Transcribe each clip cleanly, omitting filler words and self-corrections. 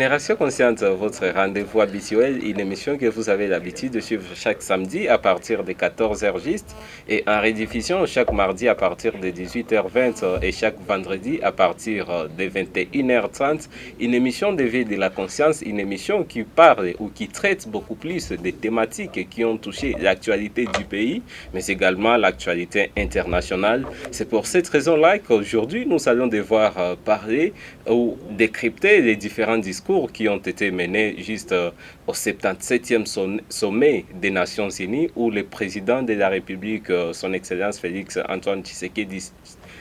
Génération Consciente, votre rendez-vous habituel, une émission que vous avez l'habitude de suivre chaque samedi à partir de 14h juste et en rediffusion chaque mardi à partir de 18h20 et chaque vendredi à partir de 21h30. Une émission d'éveil de la conscience, une émission qui parle ou qui traite beaucoup plus des thématiques qui ont touché l'actualité du pays, mais également l'actualité internationale. C'est pour cette raison-là qu'aujourd'hui, nous allons devoir parler ou décrypter les différents discours qui ont été menés juste au 77e sommet des Nations Unies où le président de la République, son Excellence Félix Antoine Tshisekedi,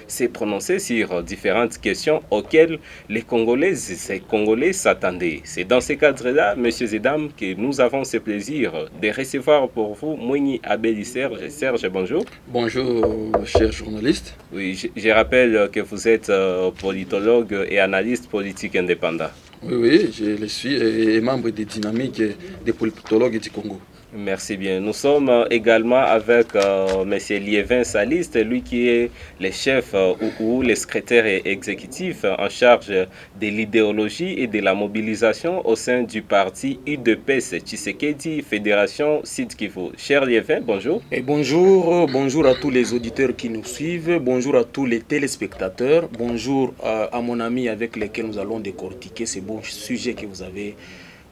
s'est prononcé sur différentes questions auxquelles les Congolaises et Congolais s'attendaient. C'est dans ce cadre-là, messieurs et dames, que nous avons ce plaisir de recevoir pour vous Mouni Abeli Serge. Serge, bonjour. Bonjour, cher journaliste. Oui, je rappelle que vous êtes politologue et analyste politique indépendant. Oui, je le suis et membre des dynamiques des politologues du Congo. Merci bien. Nous sommes également avec M. Liévin Saliste, lui qui est le chef ou le secrétaire exécutif en charge de l'idéologie et de la mobilisation au sein du parti UDPS Tshisekedi Fédération Sud Kivu. Cher Liévin, bonjour. Et bonjour à tous les auditeurs qui nous suivent, bonjour à tous les téléspectateurs, bonjour à mon ami avec lequel nous allons décortiquer ces bons sujets que vous avez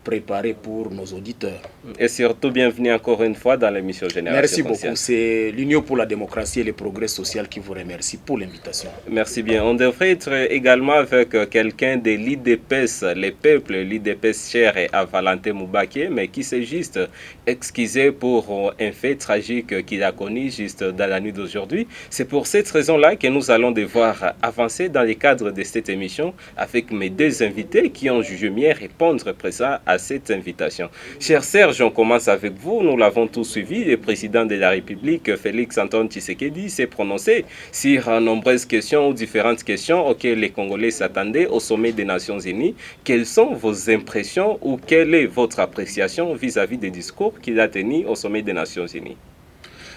préparé pour nos auditeurs. Et surtout, bienvenue encore une fois dans l'émission Génération Merci Consciente. beaucoup. C'est l'Union pour la démocratie et le progrès social qui vous remercie pour l'invitation. Merci bien. On devrait être également avec quelqu'un de l'IDPS, les peuples, l'IDPS cher à Valentin Moubaké, mais qui s'est juste excusé pour un fait tragique qu'il a connu juste dans la nuit d'aujourd'hui. C'est pour cette raison-là que nous allons devoir avancer dans le cadre de cette émission avec mes deux invités qui ont jugé mieux répondre présent à cette invitation. Cher Serge, on commence avec vous. Nous l'avons tous suivi. Le président de la République, Félix Antoine Tshisekedi, s'est prononcé sur nombreuses questions ou différentes questions auxquelles les Congolais s'attendaient au sommet des Nations Unies. Quelles sont vos impressions ou quelle est votre appréciation vis-à-vis des discours qu'il a tenus au sommet des Nations Unies?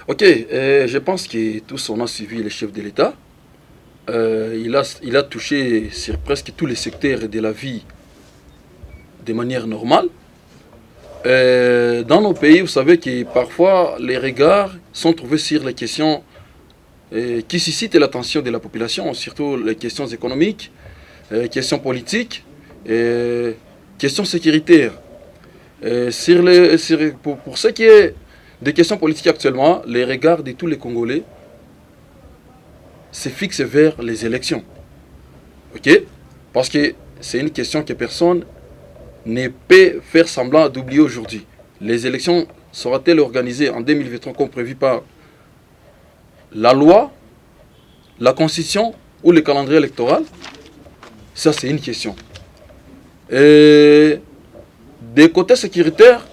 Ok, je pense que tous on a suivi le chef de l'État. Il a touché sur presque tous les secteurs de la vie de manière normale. Dans nos pays, vous savez que parfois les regards sont trouvés sur les questions qui suscitent l'attention de la population, surtout les questions économiques, questions politiques, questions sécuritaires. Pour ce qui est des questions politiques actuellement, les regards de tous les Congolais se fixent vers les élections. Ok? Parce que c'est une question que personne ne peut faire semblant d'oublier aujourd'hui. Les élections seront-elles organisées en 2023 comme prévu par la loi, la constitution ou le calendrier électoral? Ça, c'est une question. Et des côtés sécuritaires,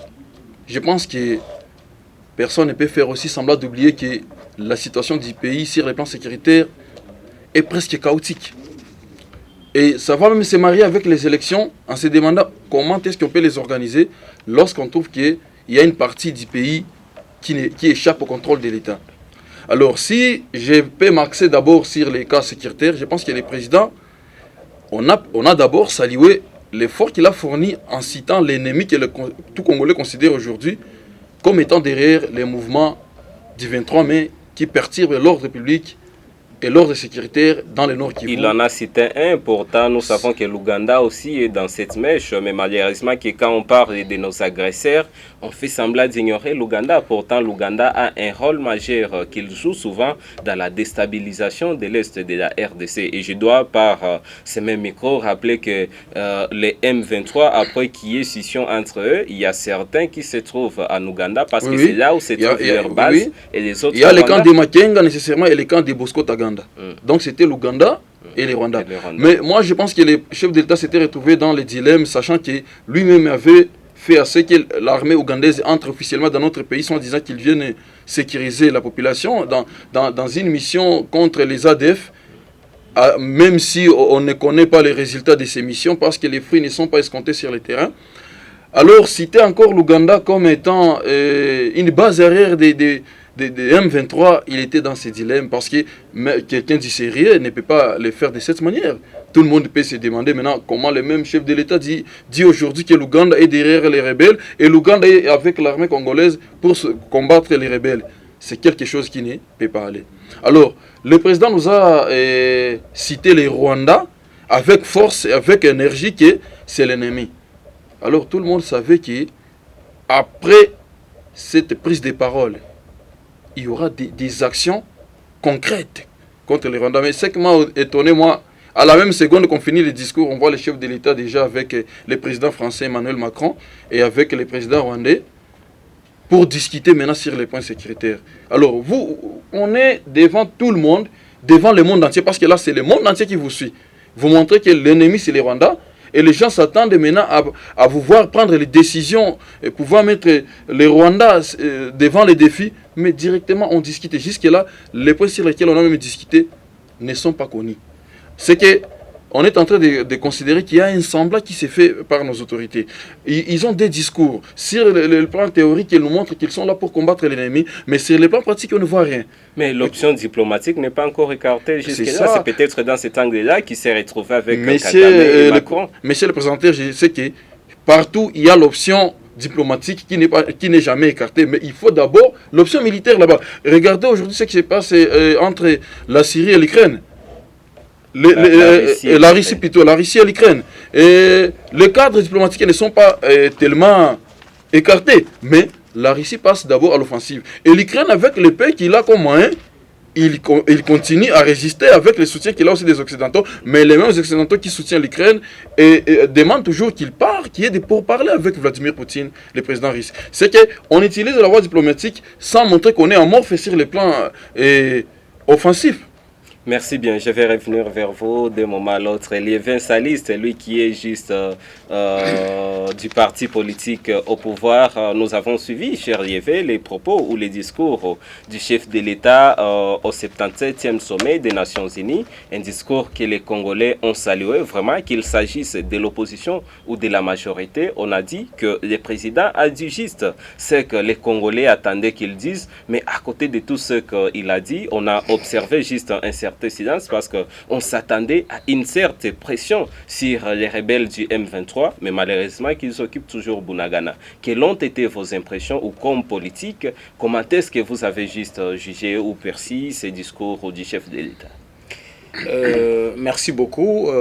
je pense que personne ne peut faire aussi semblant d'oublier que la situation du pays sur le plan sécuritaire est presque chaotique. Et ça va même se marier avec les élections en se demandant comment est-ce qu'on peut les organiser lorsqu'on trouve qu'il y a une partie du pays qui échappe au contrôle de l'État. Alors si je peux m'axer d'abord sur les cas sécuritaires, je pense que le président, on a d'abord salué l'effort qu'il a fourni en citant l'ennemi que tout Congolais considère aujourd'hui comme étant derrière les mouvements du 23 mai qui perturbent l'ordre public et l'ordre sécuritaire dans le Nord Kivu. Il en a cité un, pourtant nous savons que l'Ouganda aussi est dans cette mèche, mais malheureusement que quand on parle de nos agresseurs, on fait semblant d'ignorer l'Ouganda. Pourtant l'Ouganda a un rôle majeur qu'il joue souvent dans la déstabilisation de l'Est de la RDC. Et je dois par ce même micro rappeler que les M23, après qu'il y ait scission entre eux, il y a certains qui se trouvent en Ouganda parce que c'est là où se trouve leur base et les autres. Il y a le camp de Makenga nécessairement et le camp de Bosco Taganda. Donc c'était l'Ouganda et les Rwandais. Mais moi je pense que le chef d'État s'était retrouvé dans les dilemmes, sachant que lui-même avait fait à ce que l'armée ougandaise entre officiellement dans notre pays, en disant qu'ils viennent sécuriser la population dans une mission contre les ADF, même si on ne connaît pas les résultats de ces missions parce que les fruits ne sont pas escomptés sur le terrain. Alors citer encore l'Ouganda comme étant une base arrière des M23, il était dans ces dilemmes parce que quelqu'un du sérieux ne peut pas le faire de cette manière. Tout le monde peut se demander maintenant comment le même chef de l'État dit aujourd'hui que l'Ouganda est derrière les rebelles et l'Ouganda est avec l'armée congolaise pour combattre les rebelles. C'est quelque chose qui ne peut pas aller. Alors, le président nous a cité les Rwandais avec force et avec énergie que c'est l'ennemi. Alors, tout le monde savait qu'après cette prise de parole, il y aura des actions concrètes contre les Rwandais. Mais ce qui m'a étonné, moi, à la même seconde qu'on finit le discours, on voit le chef de l'État déjà avec le président français Emmanuel Macron et avec le président rwandais pour discuter maintenant sur les points sécuritaires. Alors, on est devant tout le monde, devant le monde entier, parce que là, c'est le monde entier qui vous suit. Vous montrez que l'ennemi, c'est les Rwandais, et les gens s'attendent maintenant à vous voir prendre les décisions et pouvoir mettre les Rwandais devant les défis, mais directement, on discute. Jusque-là, les points sur lesquels on a même discuté ne sont pas connus. C'est qu'on est en train de considérer qu'il y a un semblant qui s'est fait par nos autorités. Ils ont des discours. Sur le plan théorique, ils nous montrent qu'ils sont là pour combattre l'ennemi, mais sur le plan pratique, on ne voit rien. Mais l'option diplomatique n'est pas encore écartée jusque-là. C'est peut-être dans cet angle-là qu'il s'est retrouvé avec Kagame et Macron. Monsieur le présentateur, je sais que partout, il y a l'option diplomatique qui n'est jamais écartée, mais il faut d'abord l'option militaire là-bas. Regardez aujourd'hui ce qui se passe entre la Syrie et l'Ukraine. La Russie et l'Ukraine. Et les cadres diplomatiques ne sont pas tellement écartés, mais la Russie passe d'abord à l'offensive. Et l'Ukraine, avec les pays qu'il a comme moyen, il continue à résister avec le soutien qu'il a aussi des Occidentaux, mais les mêmes Occidentaux qui soutiennent l'Ukraine et demandent toujours qu'il y ait des pourparlers avec Vladimir Poutine, le président russe. C'est qu'on utilise la voie diplomatique sans montrer qu'on est amorphe sur le plan offensif. Merci bien, je vais revenir vers vous d'un moment à l'autre. Liévin Salis, lui qui est juste du parti politique au pouvoir, nous avons suivi, cher Liévin, les propos ou les discours du chef de l'État au 77e sommet des Nations Unies, un discours que les Congolais ont salué, vraiment, qu'il s'agisse de l'opposition ou de la majorité. On a dit que le président a dit juste ce que les Congolais attendaient qu'il dise, mais à côté de tout ce qu'il a dit, on a observé juste un certain silence parce qu'on s'attendait à une certaine pression sur les rebelles du M23, mais malheureusement qu'ils occupent toujours Bunagana. Quelles ont été vos impressions ou comme politique, comment est-ce que vous avez juste jugé ou perçu ces discours du chef de l'État? Merci beaucoup.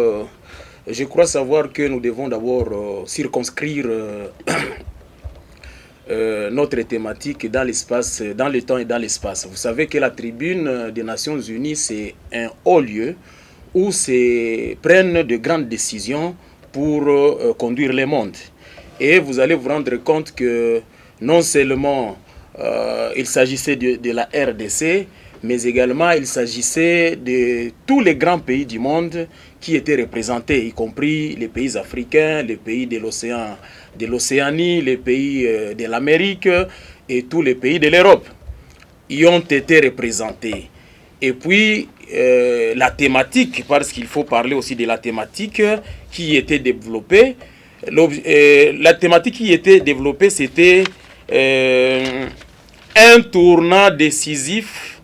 Je crois savoir que nous devons d'abord circonscrire notre thématique dans l'espace, dans le temps et dans l'espace. Vous savez que la tribune des Nations Unies, c'est un haut lieu où se prennent de grandes décisions pour conduire le monde. Et vous allez vous rendre compte que non seulement il s'agissait de la RDC, mais également il s'agissait de tous les grands pays du monde qui étaient représentés, y compris les pays africains, les pays de l'Océanie, les pays de l'Amérique et tous les pays de l'Europe. Ils ont été représentés. Et puis, la thématique, parce qu'il faut parler aussi de la thématique qui était développée. La thématique qui était développée, c'était un tournant décisif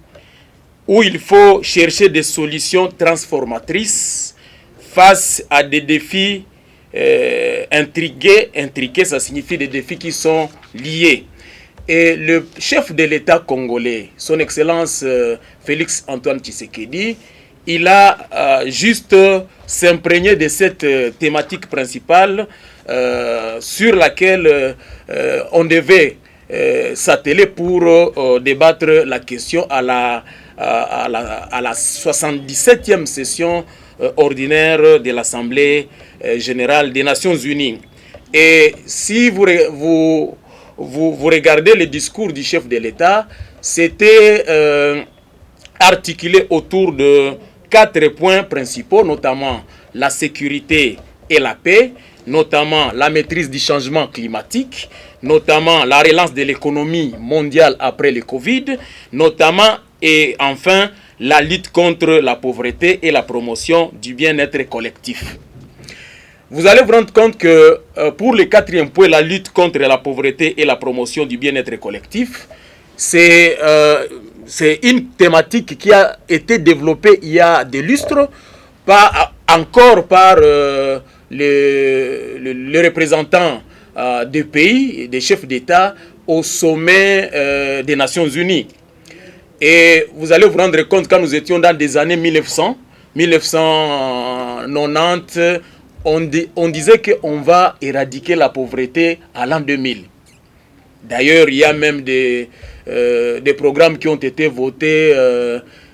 où il faut chercher des solutions transformatrices face à des défis intriqués, ça signifie des défis qui sont liés. Et le chef de l'État congolais, son Excellence Félix Antoine Tshisekedi, il a juste s'imprégné de cette thématique principale sur laquelle on devait s'atteler pour débattre la question à la 77e session ordinaire de l'Assemblée générale des Nations Unies. Et si vous regardez le discours du chef de l'État, c'était articulé autour de 4 points principaux, notamment la sécurité et la paix, notamment la maîtrise du changement climatique, notamment la relance de l'économie mondiale après le Covid, notamment et enfin la lutte contre la pauvreté et la promotion du bien-être collectif. Vous allez vous rendre compte que pour le 4e point, la lutte contre la pauvreté et la promotion du bien-être collectif, c'est une thématique qui a été développée il y a des lustres encore par les représentants des pays, des chefs d'État au sommet des Nations Unies. Et vous allez vous rendre compte, quand nous étions dans des années 1990, on disait qu'on va éradiquer la pauvreté à l'an 2000. D'ailleurs, il y a même des programmes qui ont été votés,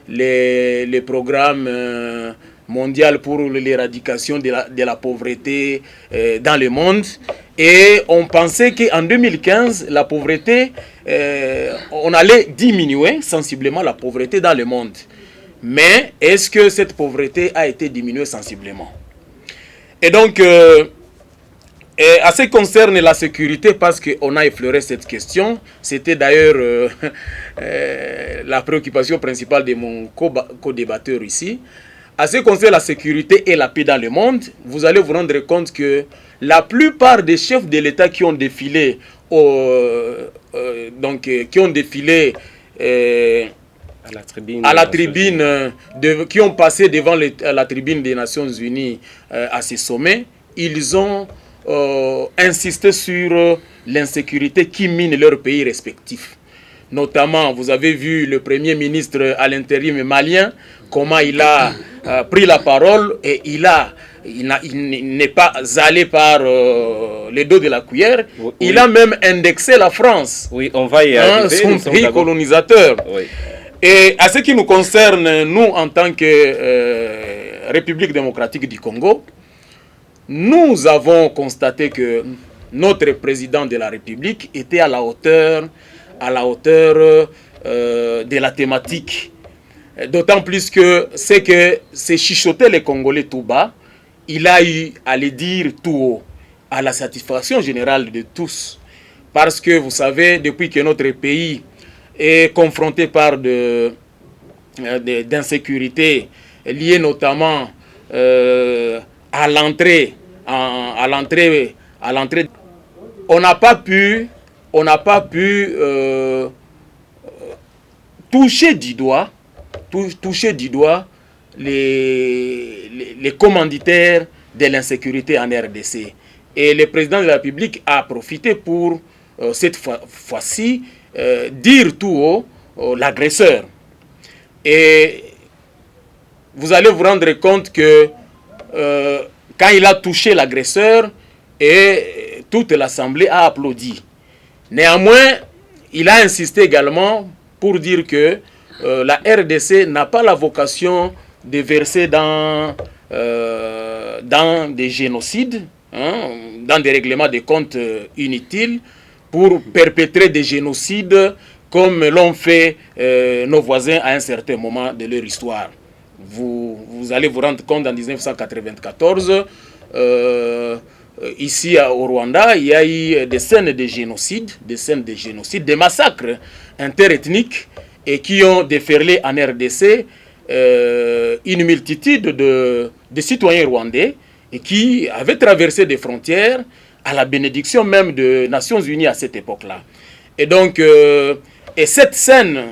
les programmes mondiaux pour l'éradication de la pauvreté dans le monde. Et on pensait qu'en 2015, la pauvreté, on allait diminuer sensiblement la pauvreté dans le monde. Mais est-ce que cette pauvreté a été diminuée sensiblement? Et donc, à ce qui concerne la sécurité, parce qu'on a effleuré cette question, c'était d'ailleurs la préoccupation principale de mon co-débatteur ici. À ce qui concerne la sécurité et la paix dans le monde, vous allez vous rendre compte que la plupart des chefs de l'État qui ont défilé, à la tribune, qui ont passé devant la tribune des Nations Unies à ces sommets, ils ont insisté sur l'insécurité qui mine leurs pays respectifs. Notamment, vous avez vu le Premier ministre à l'intérim malien, comment il a pris la parole et il n'est pas allé par le dos de la cuillère. Oui. Il a même indexé la France. Oui, on va y arriver. Son pays colonisateur. Oui. Et à ce qui nous concerne, nous, en tant que République démocratique du Congo, nous avons constaté que notre président de la République était à la hauteur de la thématique. D'autant plus que c'est chuchoter les Congolais tout bas. Il a eu à le dire tout haut, à la satisfaction générale de tous. Parce que vous savez, depuis que notre pays est confronté par d'insécurité liées notamment à l'entrée, on n'a pas pu toucher du doigt les commanditaires de l'insécurité en RDC. Et le président de la République a profité pour cette fois-ci dire tout haut l'agresseur. Et vous allez vous rendre compte que quand il a touché l'agresseur, et toute l'Assemblée a applaudi. Néanmoins, il a insisté également pour dire que la RDC n'a pas la vocation de verser dans des génocides, dans des règlements de comptes inutiles, pour perpétrer des génocides comme l'ont fait nos voisins à un certain moment de leur histoire. Vous allez vous rendre compte, en 1994, ici au Rwanda, il y a eu des scènes de génocide, des massacres interethniques et qui ont déferlé en RDC une multitude de citoyens rwandais et qui avaient traversé des frontières à la bénédiction même des Nations Unies à cette époque-là. Et donc, et cette scène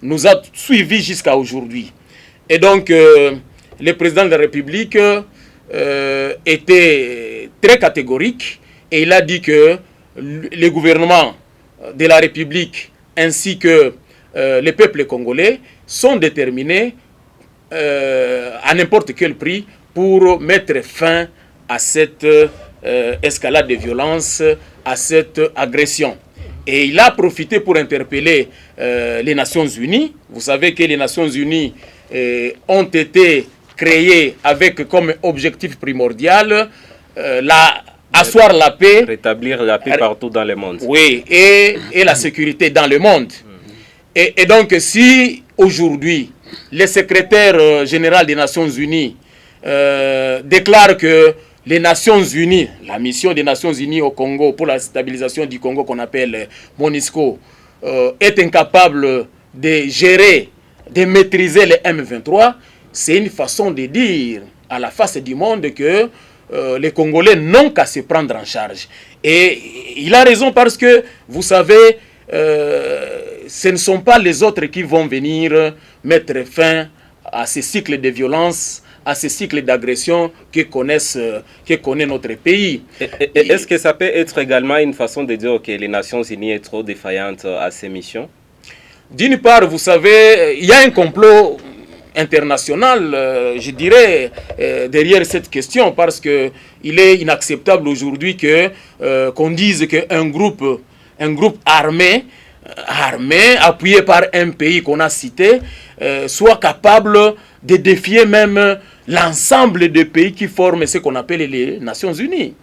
nous a suivis jusqu'à aujourd'hui. Et donc, le président de la République était très catégorique et il a dit que le gouvernement de la République ainsi que les peuples congolais sont déterminés à n'importe quel prix pour mettre fin à cette escalade de violence, à cette agression. Et il a profité pour interpeller les Nations Unies. Vous savez que les Nations Unies ont été créées avec comme objectif primordial asseoir la paix. Rétablir la paix partout dans le monde. Oui, et la sécurité dans le monde. Et donc, si aujourd'hui, le secrétaire général des Nations Unies déclare que les Nations Unies, la mission des Nations Unies au Congo pour la stabilisation du Congo qu'on appelle MONUSCO, est incapable de gérer, de maîtriser les M23, c'est une façon de dire à la face du monde que les Congolais n'ont qu'à se prendre en charge. Et il a raison parce que, vous savez, ce ne sont pas les autres qui vont venir mettre fin à ces cycles de violence, à ce cycle d'agression que connaît notre pays. Est-ce que ça peut être également une façon de dire que les Nations Unies sont trop défaillantes à ces missions? D'une part, vous savez, il y a un complot international, je dirais, derrière cette question, parce que il est inacceptable aujourd'hui qu'on dise qu'un groupe armé, appuyé par un pays qu'on a cité, soit capable de défier même l'ensemble des pays qui forment ce qu'on appelle les Nations Unies.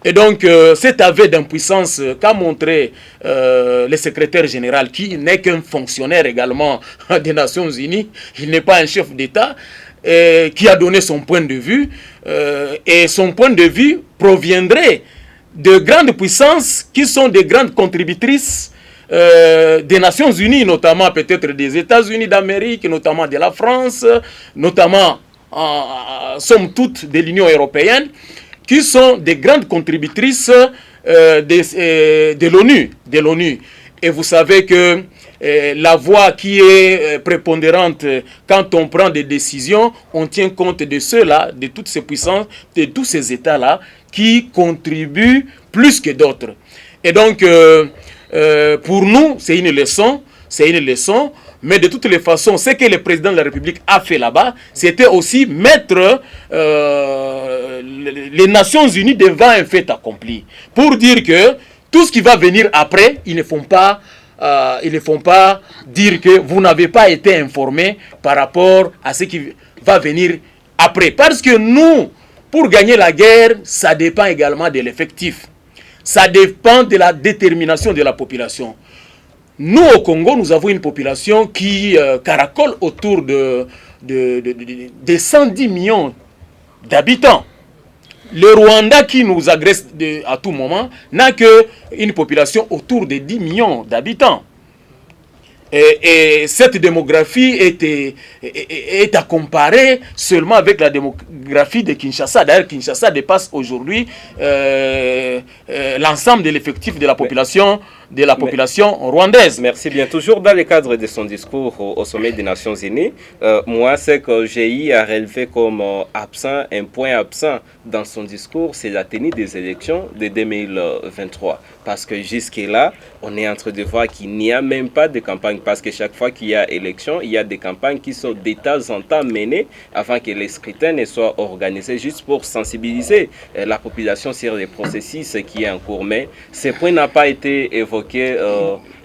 Et donc, cet aveu d'impuissance qu'a montré le secrétaire général, qui n'est qu'un fonctionnaire également des Nations Unies, il n'est pas un chef d'État, qui a donné son point de vue, et son point de vue proviendrait de grandes puissances qui sont des grandes contributrices des Nations Unies, notamment peut-être des États-Unis d'Amérique, notamment de la France, notamment, somme toute, de l'Union européenne, qui sont des grandes contributrices de l'ONU. Et vous savez que la voix qui est prépondérante quand on prend des décisions, on tient compte de ceux-là, de toutes ces puissances, de tous ces États-là qui contribuent plus que d'autres. Et donc, pour nous, c'est une leçon, mais de toutes les façons, ce que le président de la République a fait là-bas, c'était aussi mettre les Nations Unies devant un fait accompli. Pour dire que tout ce qui va venir après, ils ne font pas dire que vous n'avez pas été informé par rapport à ce qui va venir après. Parce que nous, pour gagner la guerre, ça dépend également de l'effectif. Ça dépend de la détermination de la population. Nous, au Congo, nous avons une population qui caracole autour de 110 millions d'habitants. Le Rwanda, qui nous agresse à tout moment, n'a qu'une population autour de 10 millions d'habitants. Et cette démographie est à comparer seulement avec la démographie de Kinshasa. D'ailleurs, Kinshasa dépasse aujourd'hui l'ensemble de l'effectif de la population rwandaise. Merci bien. Toujours dans le cadre de son discours au sommet des Nations Unies, moi, ce que j'ai eu à relever comme un point absent dans son discours, c'est la tenue des élections de 2023. Parce que jusque-là, on est en train de voir qu'il n'y a même pas de campagne. Parce que chaque fois qu'il y a élection, il y a des campagnes qui sont de temps en temps menées avant que les scrutins ne soient organisés, juste pour sensibiliser la population sur les processus qui est en cours. Mais ce point n'a pas été évoqué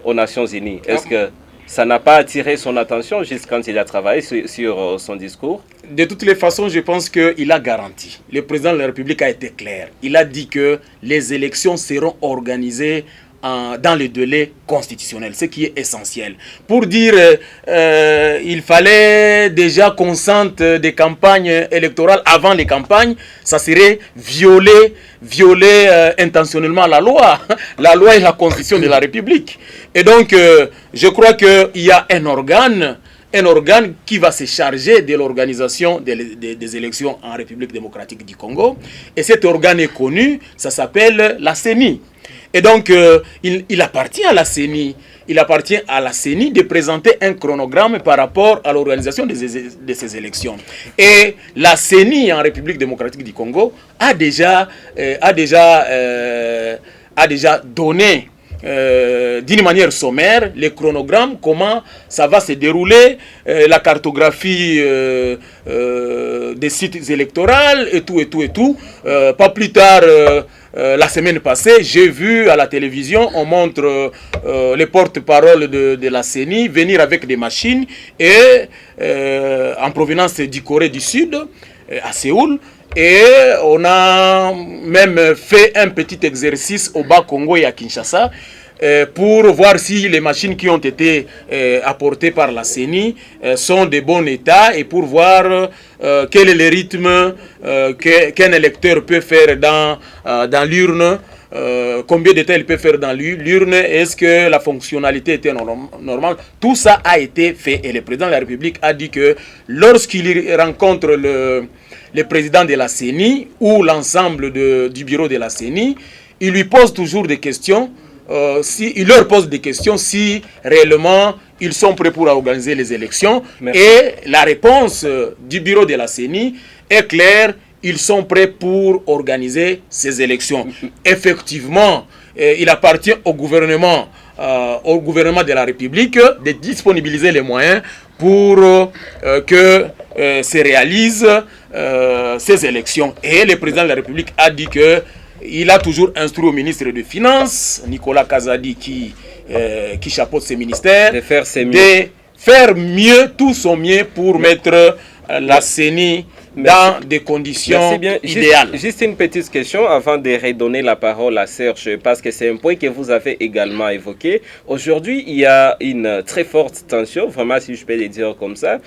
aux Nations Unies. Est-ce que ça n'a pas attiré son attention juste quand il a travaillé sur son discours? De toutes les façons, je pense qu'il a garanti. Le président de la République a été clair. Il a dit que les élections seront organisées dans le délai constitutionnel, ce qui est essentiel. Pour dire, il fallait déjà qu'on sente des campagnes électorales avant les campagnes, ça serait violer intentionnellement la loi et la constitution de la République. Et donc, je crois qu'il y a un organe qui va se charger de l'organisation des élections en République démocratique du Congo. Et cet organe est connu, ça s'appelle la CENI. Et donc, il appartient à la CENI. Il appartient à la CENI de présenter un chronogramme par rapport à l'organisation de ces élections. Et la CENI en République démocratique du Congo a déjà donné d'une manière sommaire les chronogrammes, comment ça va se dérouler, la cartographie des sites électoraux et tout. Pas plus tard, la semaine passée, j'ai vu à la télévision, on montre les porte-parole de la CENI venir avec des machines et en provenance du Corée du Sud, à Séoul. Et on a même fait un petit exercice au Bas-Congo et à Kinshasa pour voir si les machines qui ont été apportées par la CENI sont de bon état et pour voir quel est le rythme qu'un électeur peut faire dans l'urne. Combien de temps il peut faire dans l'urne, est-ce que la fonctionnalité était normale. Tout ça a été fait et le président de la République a dit que lorsqu'il rencontre le président de la CENI ou l'ensemble du bureau de la CENI, il lui pose toujours des questions il leur pose des questions si réellement ils sont prêts pour organiser les élections. Merci. Et la réponse du bureau de la CENI est claire, ils sont prêts pour organiser ces élections. Effectivement, il appartient au gouvernement de la République de disponibiliser les moyens pour que se réalisent ces élections. Et le président de la République a dit que il a toujours instruit au ministre des Finances, Nicolas Kazadi, qui chapeaute ces ministères, de faire mieux, tout son mieux pour mettre la CENI dans des conditions idéales. Juste une petite question avant de redonner la parole à Serge, parce que c'est un point que vous avez également évoqué. Aujourd'hui, il y a une très forte tension, vraiment si je peux le dire comme ça,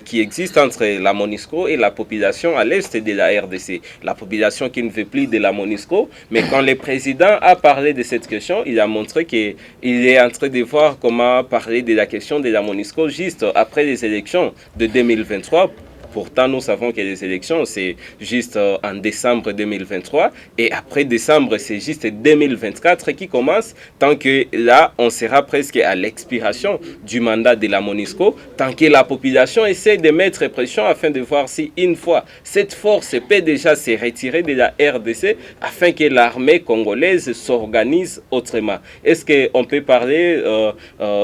qui existe entre la MONUSCO et la population à l'est de la RDC. La population qui ne veut plus de la MONUSCO, mais quand le président a parlé de cette question, il a montré qu'il est en train de voir comment parler de la question de la MONUSCO juste après les élections de 2023. Pourtant, nous savons que les élections, c'est juste en décembre 2023. Et après décembre, c'est juste 2024 qui commence. Tant que là, on sera presque à l'expiration du mandat de la MONUSCO. Tant que la population essaie de mettre pression afin de voir si une fois cette force peut déjà se retirer de la RDC afin que l'armée congolaise s'organise autrement. Est-ce qu'on peut parler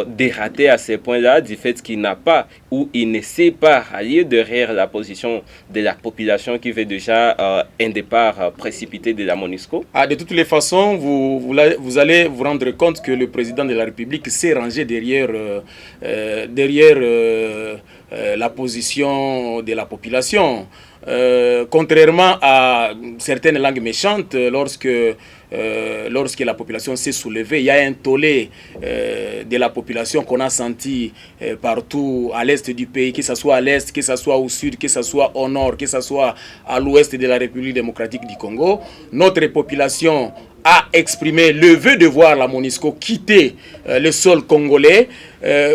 des ratés à ce point-là, du fait qu'il n'a pas ou il ne sait pas allier derrière la position de la population qui veut déjà un départ précipité de la MONUSCO? De toutes les façons, vous allez vous rendre compte que le président de la République s'est rangé derrière la position de la population. Contrairement à certaines langues méchantes, lorsque la population s'est soulevée, il y a un tollé de la population qu'on a senti partout à l'est du pays, que ce soit à l'est, que ce soit au sud, que ce soit au nord, que ce soit à l'ouest de la République démocratique du Congo. Notre population a exprimé le vœu de voir la MONUSCO quitter le sol congolais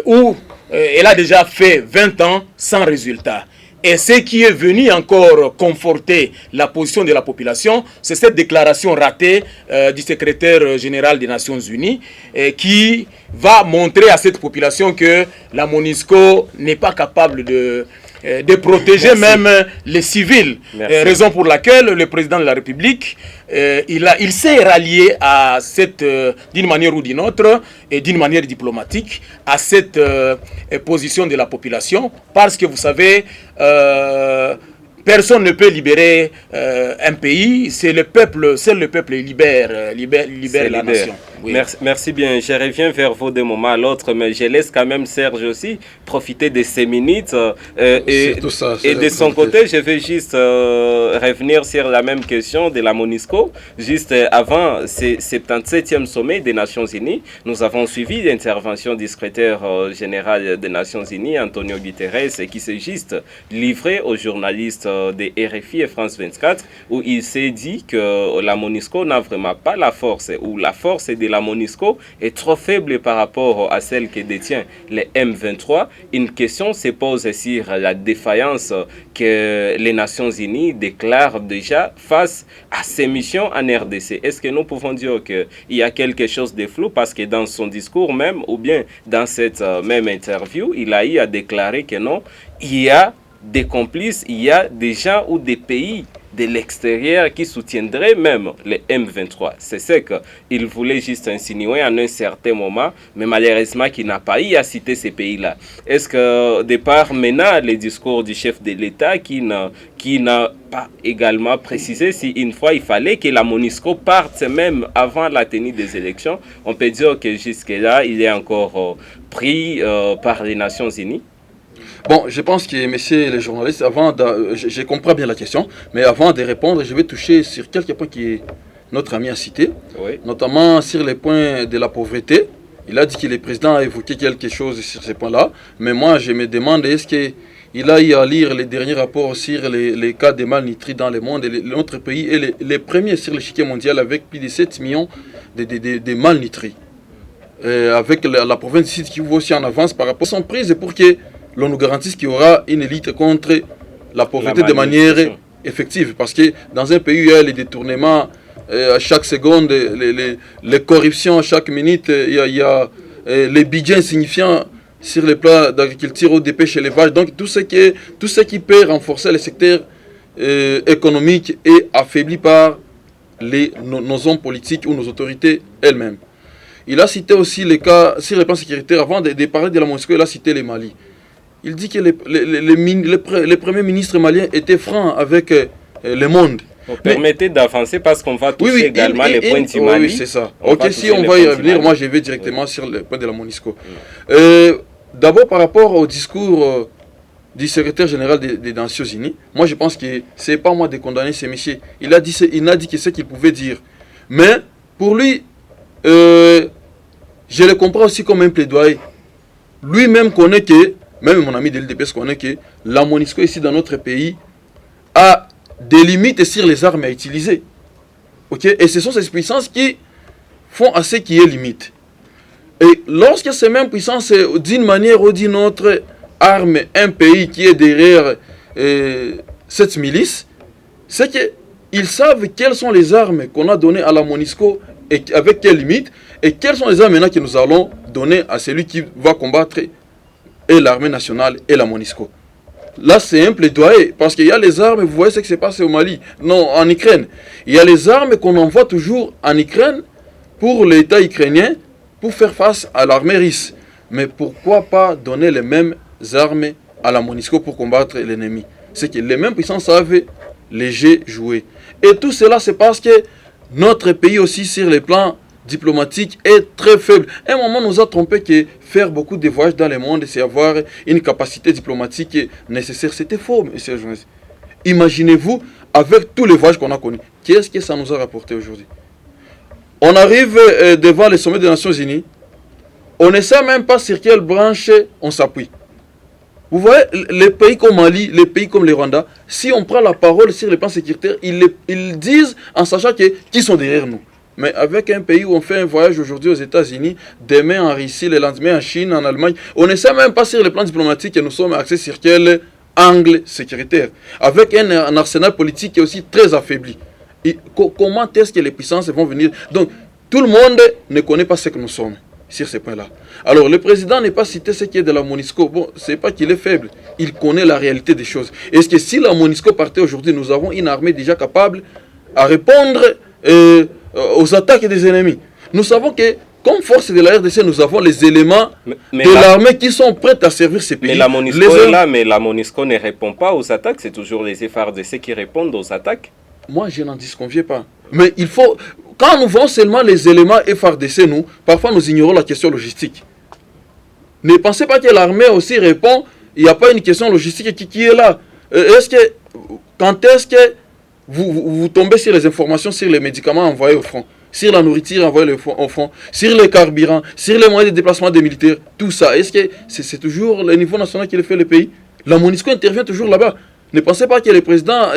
où elle a déjà fait 20 ans sans résultat. Et ce qui est venu encore conforter la position de la population, c'est cette déclaration ratée du secrétaire général des Nations Unies qui va montrer à cette population que la MONUSCO n'est pas capable de protéger même les civils. Raison pour laquelle le président de la République, il s'est rallié à cette, d'une manière ou d'une autre, et d'une manière diplomatique, à cette position de la population, parce que vous savez, personne ne peut libérer un pays, c'est le peuple qui libère la nation. Oui. Merci bien. Je reviens vers vous d'un moment à l'autre, mais je laisse quand même Serge aussi profiter de ces minutes. Et de son côté, je vais juste revenir sur la même question de la MONUSCO. Juste avant ce 77e sommet des Nations Unies, nous avons suivi l'intervention du secrétaire général des Nations Unies, Antonio Guterres, qui s'est juste livré aux journalistes de RFI et France 24, où il s'est dit que la MONUSCO n'a vraiment pas la force, ou la force de la MONUSCO est trop faible par rapport à celle que détient les M23. Une question se pose sur la défaillance que les Nations Unies déclarent déjà face à ces missions en RDC. Est-ce que nous pouvons dire qu'il y a quelque chose de flou, parce que dans son discours même, ou bien dans cette même interview, il a eu à déclarer que non, il y a des complices, il y a des gens ou des pays de l'extérieur qui soutiendraient même les M23. C'est ce qu'il voulait juste insinuer en un certain moment, mais malheureusement qu'il n'a pas eu à citer ces pays-là. Est-ce que, de par maintenant le discours du chef de l'État qui n'a pas également précisé si une fois il fallait que la MONUSCO parte même avant la tenue des élections, on peut dire que jusque-là, il est encore pris par les Nations Unies? Bon, je pense que, messieurs les journalistes, je comprends bien la question, mais avant de répondre, je vais toucher sur quelques points que notre ami a cités, oui, notamment sur les points de la pauvreté. Il a dit que le président a évoqué quelque chose sur ces points-là, mais moi, je me demande, est-ce qu'il a eu à lire les derniers rapports sur les cas de malnutrie dans le monde? Notre pays est les premiers sur l'échiquier mondial avec plus de 7 millions de malnutris. Avec la province ici qui vaut aussi en avance par rapport à son prise pour que l'on nous garantisse qu'il y aura une lutte contre la pauvreté de manière effective. Parce que dans un pays où il y a les détournements à chaque seconde, les corruptions à chaque minute, il y a les budgets insignifiants sur les plans d'agriculture ou des pêches et l'élevage. Donc tout ce qui peut renforcer le secteur économique est affaibli par nos hommes politiques ou nos autorités elles-mêmes. Il a cité aussi les cas sur les plans sécuritaires. Avant de parler de la MONUSCO, il a cité les Mali. Il dit que les premiers ministres maliens étaient francs avec le monde. Permettez d'avancer parce qu'on va toucher également les points du Mali. Oui, c'est ça. Ok, si on va y revenir, moi je vais directement sur le point de la MONUSCO. D'abord, par rapport au discours du secrétaire général des Nations Unies, moi je pense que c'est pas moi de condamner ces messieurs. Il n'a dit que ce qu'il pouvait dire. Mais pour lui, je le comprends aussi comme un plaidoyer. Lui-même connaît que, même mon ami de l'UDPS connaît que la MONUSCO ici dans notre pays a des limites sur les armes à utiliser. Okay? Et ce sont ces puissances qui font à ce qui est limite. Et lorsque ces mêmes puissances, d'une manière ou d'une autre, arment un pays qui est derrière cette milice, c'est qu'ils savent quelles sont les armes qu'on a données à la MONUSCO et avec quelles limites, et quelles sont les armes maintenant que nous allons donner à celui qui va combattre et l'armée nationale et la MONUSCO. Là, c'est un plaidoyer, parce qu'il y a les armes, vous voyez ce qui s'est passé au Mali, non, en Ukraine. Il y a les armes qu'on envoie toujours en Ukraine pour l'État ukrainien, pour faire face à l'armée russe. Mais pourquoi pas donner les mêmes armes à la MONUSCO pour combattre l'ennemi? C'est que les mêmes puissances savent les jeux jouer. Et tout cela, c'est parce que notre pays aussi, sur les plans diplomatiques, est très faible. À un moment, nous a trompé que faire beaucoup de voyages dans le monde, c'est avoir une capacité diplomatique nécessaire. C'était faux, monsieur le journaliste. Imaginez-vous, avec tous les voyages qu'on a connus, qu'est-ce que ça nous a rapporté aujourd'hui? On arrive devant le sommet des Nations Unies, on ne sait même pas sur quelle branche on s'appuie. Vous voyez, les pays comme Mali, les pays comme le Rwanda, si on prend la parole sur les plans sécuritaires, ils disent en sachant qui sont derrière nous. Mais avec un pays où on fait un voyage aujourd'hui aux États-Unis, demain en Russie, le lendemain en Chine, en Allemagne, on ne sait même pas sur le plan diplomatique que nous sommes axés sur quel angle sécuritaire. Avec un arsenal politique qui est aussi très affaibli. Et comment est-ce que les puissances vont venir? Donc, tout le monde ne connaît pas ce que nous sommes sur ces points-là. Alors, le président n'est pas cité ce qui est de la MONUSCO. Bon, c'est pas qu'il est faible. Il connaît la réalité des choses. Est-ce que si la MONUSCO partait aujourd'hui, nous avons une armée déjà capable à répondre aux attaques des ennemis? Nous savons que, comme force de la RDC, nous avons les éléments de l'armée qui sont prêts à servir ces pays. Mais la MONUSCO est là, mais la MONUSCO ne répond pas aux attaques. C'est toujours les FARDC qui répondent aux attaques. Moi, je n'en disconviens pas. Mais il faut... Quand nous voyons seulement les éléments FARDC, parfois nous ignorons la question logistique. Ne pensez pas que l'armée aussi répond, il n'y a pas une question logistique qui est là. Quand est-ce que vous tombez sur les informations sur les médicaments envoyés au front, sur la nourriture envoyée au front, sur les carburants, sur les moyens de déplacement des militaires, tout ça, est-ce que c'est toujours le niveau national qui le fait le pays? La MONUSCO intervient toujours là-bas. Ne pensez pas que le président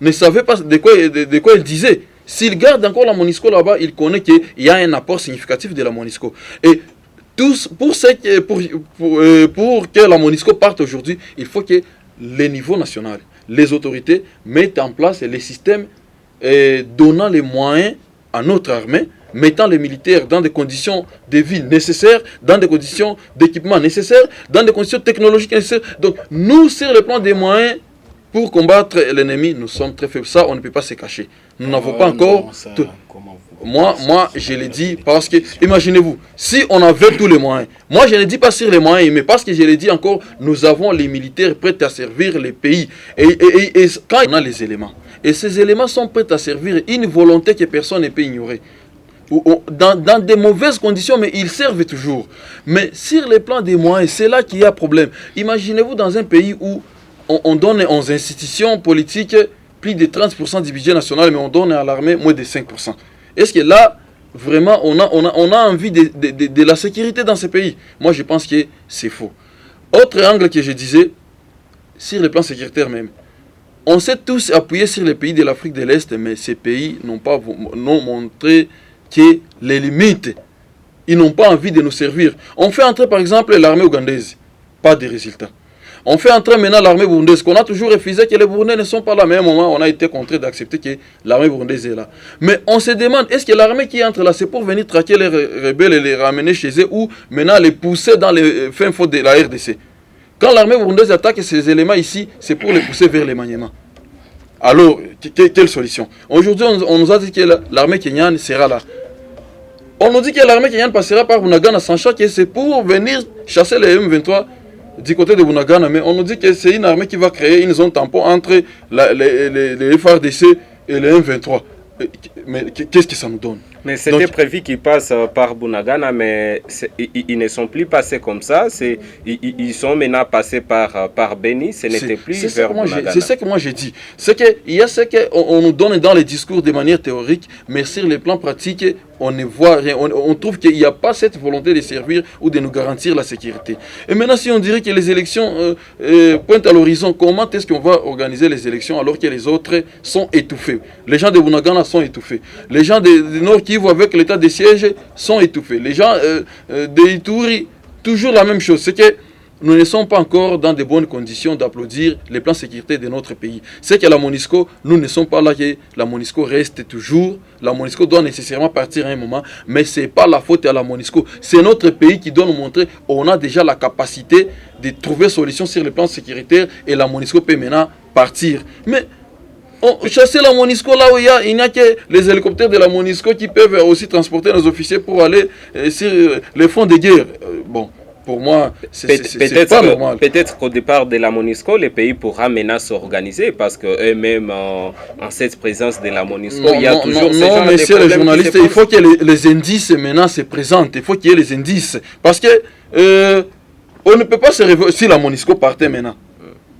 ne savait pas de quoi il disait. S'il garde encore la MONUSCO là-bas, il connaît qu'il y a un apport significatif de la MONUSCO. Et pour que la MONUSCO parte aujourd'hui, il faut que les niveaux nationaux, les autorités mettent en place les systèmes donnant les moyens à notre armée, mettant les militaires dans des conditions de vie nécessaires, dans des conditions d'équipement nécessaires, dans des conditions technologiques nécessaires. Donc nous, sur le plan des moyens, pour combattre l'ennemi, nous sommes très faibles. Ça, on ne peut pas se cacher. Nous n'avons pas encore... Moi, je l'ai dit parce que, imaginez-vous, si on avait tous les moyens, moi je ne dis pas sur les moyens, mais parce que je l'ai dit encore, nous avons les militaires prêts à servir les pays. Et quand on a les éléments, et ces éléments sont prêts à servir une volonté que personne ne peut ignorer. Dans des mauvaises conditions, mais ils servent toujours. Mais sur les plans des moyens, c'est là qu'il y a problème. Imaginez-vous dans un pays où on donne aux institutions politiques plus de 30% du budget national, mais on donne à l'armée moins de 5%. Est-ce que là, vraiment, on a envie de la sécurité dans ce pays? Moi, je pense que c'est faux. Autre angle que je disais, sur le plan sécuritaire même, on s'est tous appuyés sur les pays de l'Afrique de l'Est, mais ces pays n'ont montré que les limites. Ils n'ont pas envie de nous servir. On fait entrer, par exemple, l'armée ougandaise. Pas de résultats. On fait entrer maintenant l'armée burundaise, qu'on a toujours refusé que les Burundais ne sont pas là. Mais à un moment, on a été contraint d'accepter que l'armée burundaise est là. Mais on se demande, est-ce que l'armée qui entre là, c'est pour venir traquer les rebelles et les ramener chez eux ou maintenant les pousser dans les fins fonds de la RDC? Quand l'armée burundaise attaque ces éléments ici, c'est pour les pousser vers les maniements. Alors, quelle solution? Aujourd'hui, on nous a dit que l'armée kenyane sera là. On nous dit que l'armée kenyane passera par Bunagana, sachant que c'est pour venir chasser les M23 du côté de Bunagana. Mais on nous dit que c'est une armée qui va créer une zone tampon entre les FARDC et les M23. Mais qu'est-ce que ça nous donne? Mais c'était prévu qu'ils passent par Bunagana, mais ils ne sont plus passés comme ça. Ils sont maintenant passés par Beni, ce n'était plus vers Bunagana. C'est ce que moi j'ai dit. C'est qu'il y a ce qu'on nous donne dans les discours de manière théorique, mais sur les plans pratiques, on ne voit rien. On trouve qu'il n'y a pas cette volonté de servir ou de nous garantir la sécurité. Et maintenant, si on dirait que les élections pointent à l'horizon, comment est-ce qu'on va organiser les élections alors que les autres sont étouffés? Les gens de Bunagana sont étouffés. Les gens du Nord Kivu avec l'état de siège sont étouffés. Les gens de Ituri, toujours la même chose. C'est que nous ne sommes pas encore dans de bonnes conditions d'applaudir les plans de sécurité de notre pays. C'est que la MONUSCO, nous ne sommes pas là que la MONUSCO reste toujours. La MONUSCO doit nécessairement partir à un moment, mais ce n'est pas la faute à la MONUSCO. C'est notre pays qui doit nous montrer qu'on a déjà la capacité de trouver solution sur les plans sécuritaires et la MONUSCO peut maintenant partir. Mais chasser la MONUSCO là où il n'y a que les hélicoptères de la MONUSCO qui peuvent aussi transporter nos officiers pour aller sur les fronts de guerre. Bon. Pour moi, c'est pas normal. Peut-être qu'au départ de la MONUSCO, le pays pourra maintenant s'organiser parce qu'eux-mêmes, en cette présence de la MONUSCO, il y a toujours ces gens de messieurs les journalistes, il faut que les indices maintenant se présentent. Il faut qu'il y ait les indices. Parce que on ne peut pas se réveiller si la MONUSCO partait maintenant.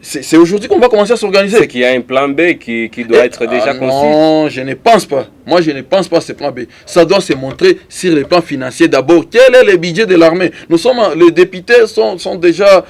C'est aujourd'hui qu'on va commencer à s'organiser. C'est qu'il y a un plan B qui doit être déjà conçu. Non, je ne pense pas. Moi, je ne pense pas à ce plan B. Ça doit se montrer sur les plans financiers d'abord. Quel est le budget de l'armée? Les députés sont déjà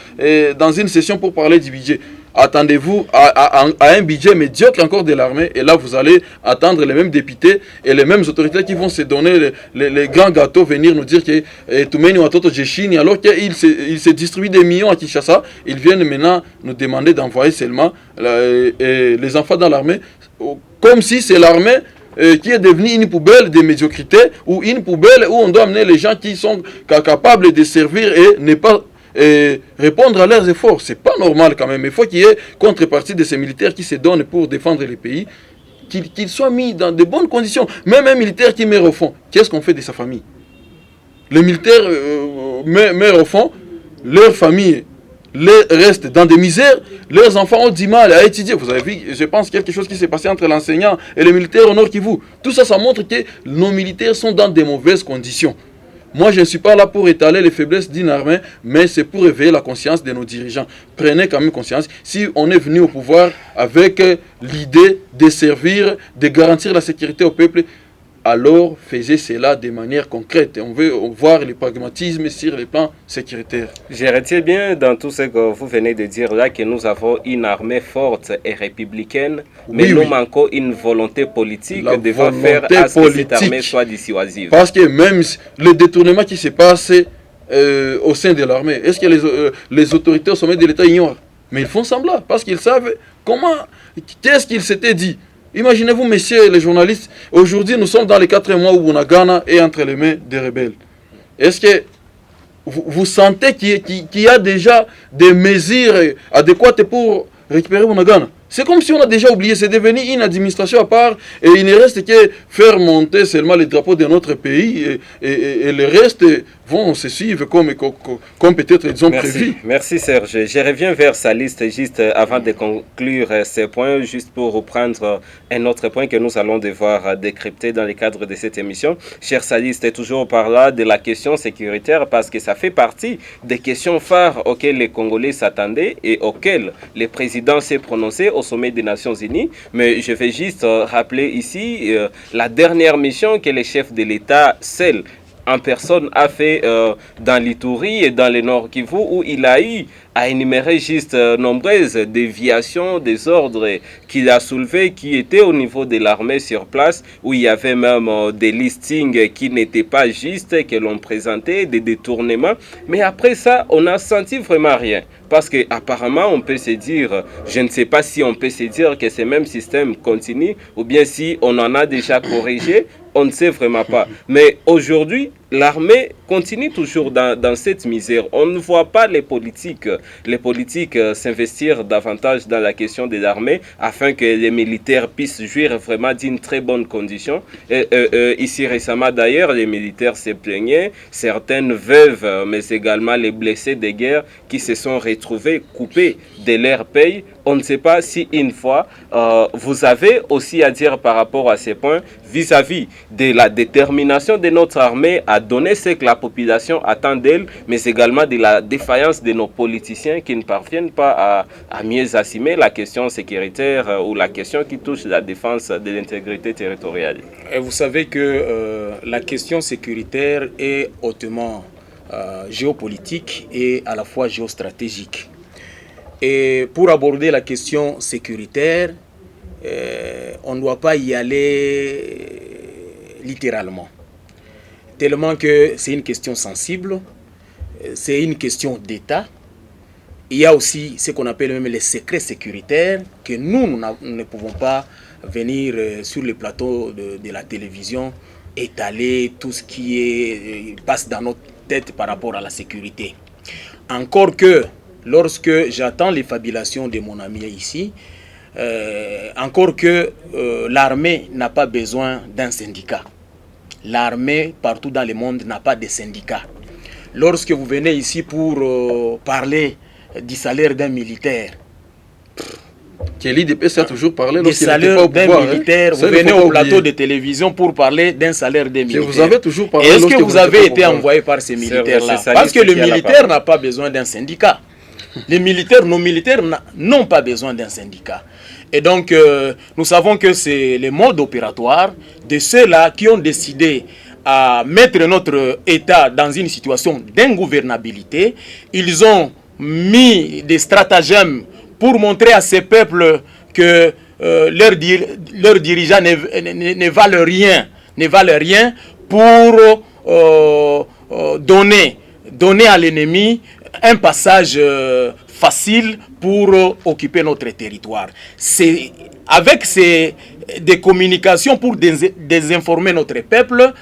dans une session pour parler du budget. Attendez-vous à un budget médiocre encore de l'armée et là vous allez attendre les mêmes députés et les mêmes autorités qui vont se donner les grands gâteaux, venir nous dire que Toumeni Watoto Jeshini, alors qu'ils se distribuent des millions à Kinshasa, ils viennent maintenant nous demander d'envoyer seulement les enfants dans l'armée, comme si c'est l'armée qui est devenue une poubelle de médiocrité ou une poubelle où on doit amener les gens qui sont capables de servir et ne pas répondre à leurs efforts. C'est pas normal quand même. Il faut qu'il y ait contrepartie de ces militaires qui se donnent pour défendre les pays, qu'ils soient mis dans de bonnes conditions. Même un militaire qui meurt au fond, qu'est-ce qu'on fait de sa famille? Les militaires meurent au fond, leur famille restent dans des misères, leurs enfants ont du mal à étudier. Vous avez vu, je pense, quelque chose qui s'est passé entre l'enseignant et les militaires au Nord Kivu. Tout ça, ça montre que nos militaires sont dans de mauvaises conditions. Moi, je ne suis pas là pour étaler les faiblesses d'une armée, mais c'est pour éveiller la conscience de nos dirigeants. Prenez quand même conscience, si on est venu au pouvoir avec l'idée de servir, de garantir la sécurité au peuple, alors faisait cela de manière concrète. On veut voir le pragmatisme sur les plans sécuritaires. Je retiens bien dans tout ce que vous venez de dire là que nous avons une armée forte et républicaine, mais nous manquons une volonté politique de faire à ce que cette armée soit dissuasive. Parce que même le détournement qui se passe au sein de l'armée, est-ce que les autorités au sommet de l'État ignorent? Mais ils font semblant, parce qu'ils savent qu'est-ce qu'ils s'étaient dit. Imaginez-vous, messieurs les journalistes, aujourd'hui nous sommes dans les 4 mois où Bunagana est entre les mains des rebelles. Est-ce que vous sentez qu'il y a déjà des mesures adéquates pour récupérer Bunagana? C'est comme si on a déjà oublié, c'est devenu une administration à part et il ne reste que faire monter seulement les drapeaux de notre pays et le reste vont se suivre comme peut-être ils ont prévu. Merci Serge. Je reviens vers sa liste juste avant de conclure ces points, juste pour reprendre un autre point que nous allons devoir décrypter dans le cadre de cette émission. Cher Saliste, toujours par là de la question sécuritaire parce que ça fait partie des questions phares auxquelles les Congolais s'attendaient et auxquelles le président s'est prononcé au sommet des Nations Unies. Mais je vais juste rappeler ici la dernière mission que les chefs de l'État, celle en personne a fait dans l'Ituri et dans le Nord Kivu, où il a eu à énumérer juste nombreuses déviations des ordres qu'il a soulevés, qui étaient au niveau de l'armée sur place, où il y avait même des listings qui n'étaient pas justes, que l'on présentait, des détournements. Mais après ça, on n'a senti vraiment rien. Parce qu'apparemment, on peut se dire, je ne sais pas si on peut se dire que ce même système continue, ou bien si on en a déjà corrigé, on ne sait vraiment pas. Mais aujourd'hui, l'armée continue toujours dans cette misère. On ne voit pas les politiques s'investir davantage dans la question de l'armée afin que les militaires puissent jouir vraiment d'une très bonne condition. Ici récemment d'ailleurs, les militaires se plaignaient, certaines veuves, mais également les blessés de guerre qui se sont retrouvés coupés de leur paye. On ne sait pas si une fois, vous avez aussi à dire par rapport à ces points vis-à-vis de la détermination de notre armée à donner ce que la population attend d'elle, mais également de la défaillance de nos politiciens qui ne parviennent pas à mieux assumer la question sécuritaire ou la question qui touche la défense de l'intégrité territoriale. Et vous savez que la question sécuritaire est hautement géopolitique et à la fois géostratégique. Et pour aborder la question sécuritaire, on ne doit pas y aller littéralement. Tellement que c'est une question sensible, c'est une question d'État. Il y a aussi ce qu'on appelle même les secrets sécuritaires que nous ne pouvons pas venir sur le plateau de la télévision étaler tout ce qui passe dans notre tête par rapport à la sécurité. Encore que lorsque j'attends les fabulations de mon ami ici, encore que l'armée n'a pas besoin d'un syndicat. L'armée, partout dans le monde, n'a pas de syndicat. Lorsque vous venez ici pour parler du salaire d'un militaire, l'IDPS a toujours parlé du salaire d'un militaire, vous venez au plateau de télévision pour parler d'un salaire d'un militaire. Vous avez toujours parlé. Est-ce que vous avez été envoyé par ces militaires-là? Parce que le militaire n'a pas besoin d'un syndicat. Les militaires, nos militaires n'ont pas besoin d'un syndicat. Et donc, nous savons que c'est le mode opératoire de ceux-là qui ont décidé à mettre notre État dans une situation d'ingouvernabilité. Ils ont mis des stratagèmes pour montrer à ces peuples que leurs dirigeants ne valent rien pour donner à l'ennemi un passage facile pour occuper notre territoire. C'est avec des communications pour désinformer notre peuple,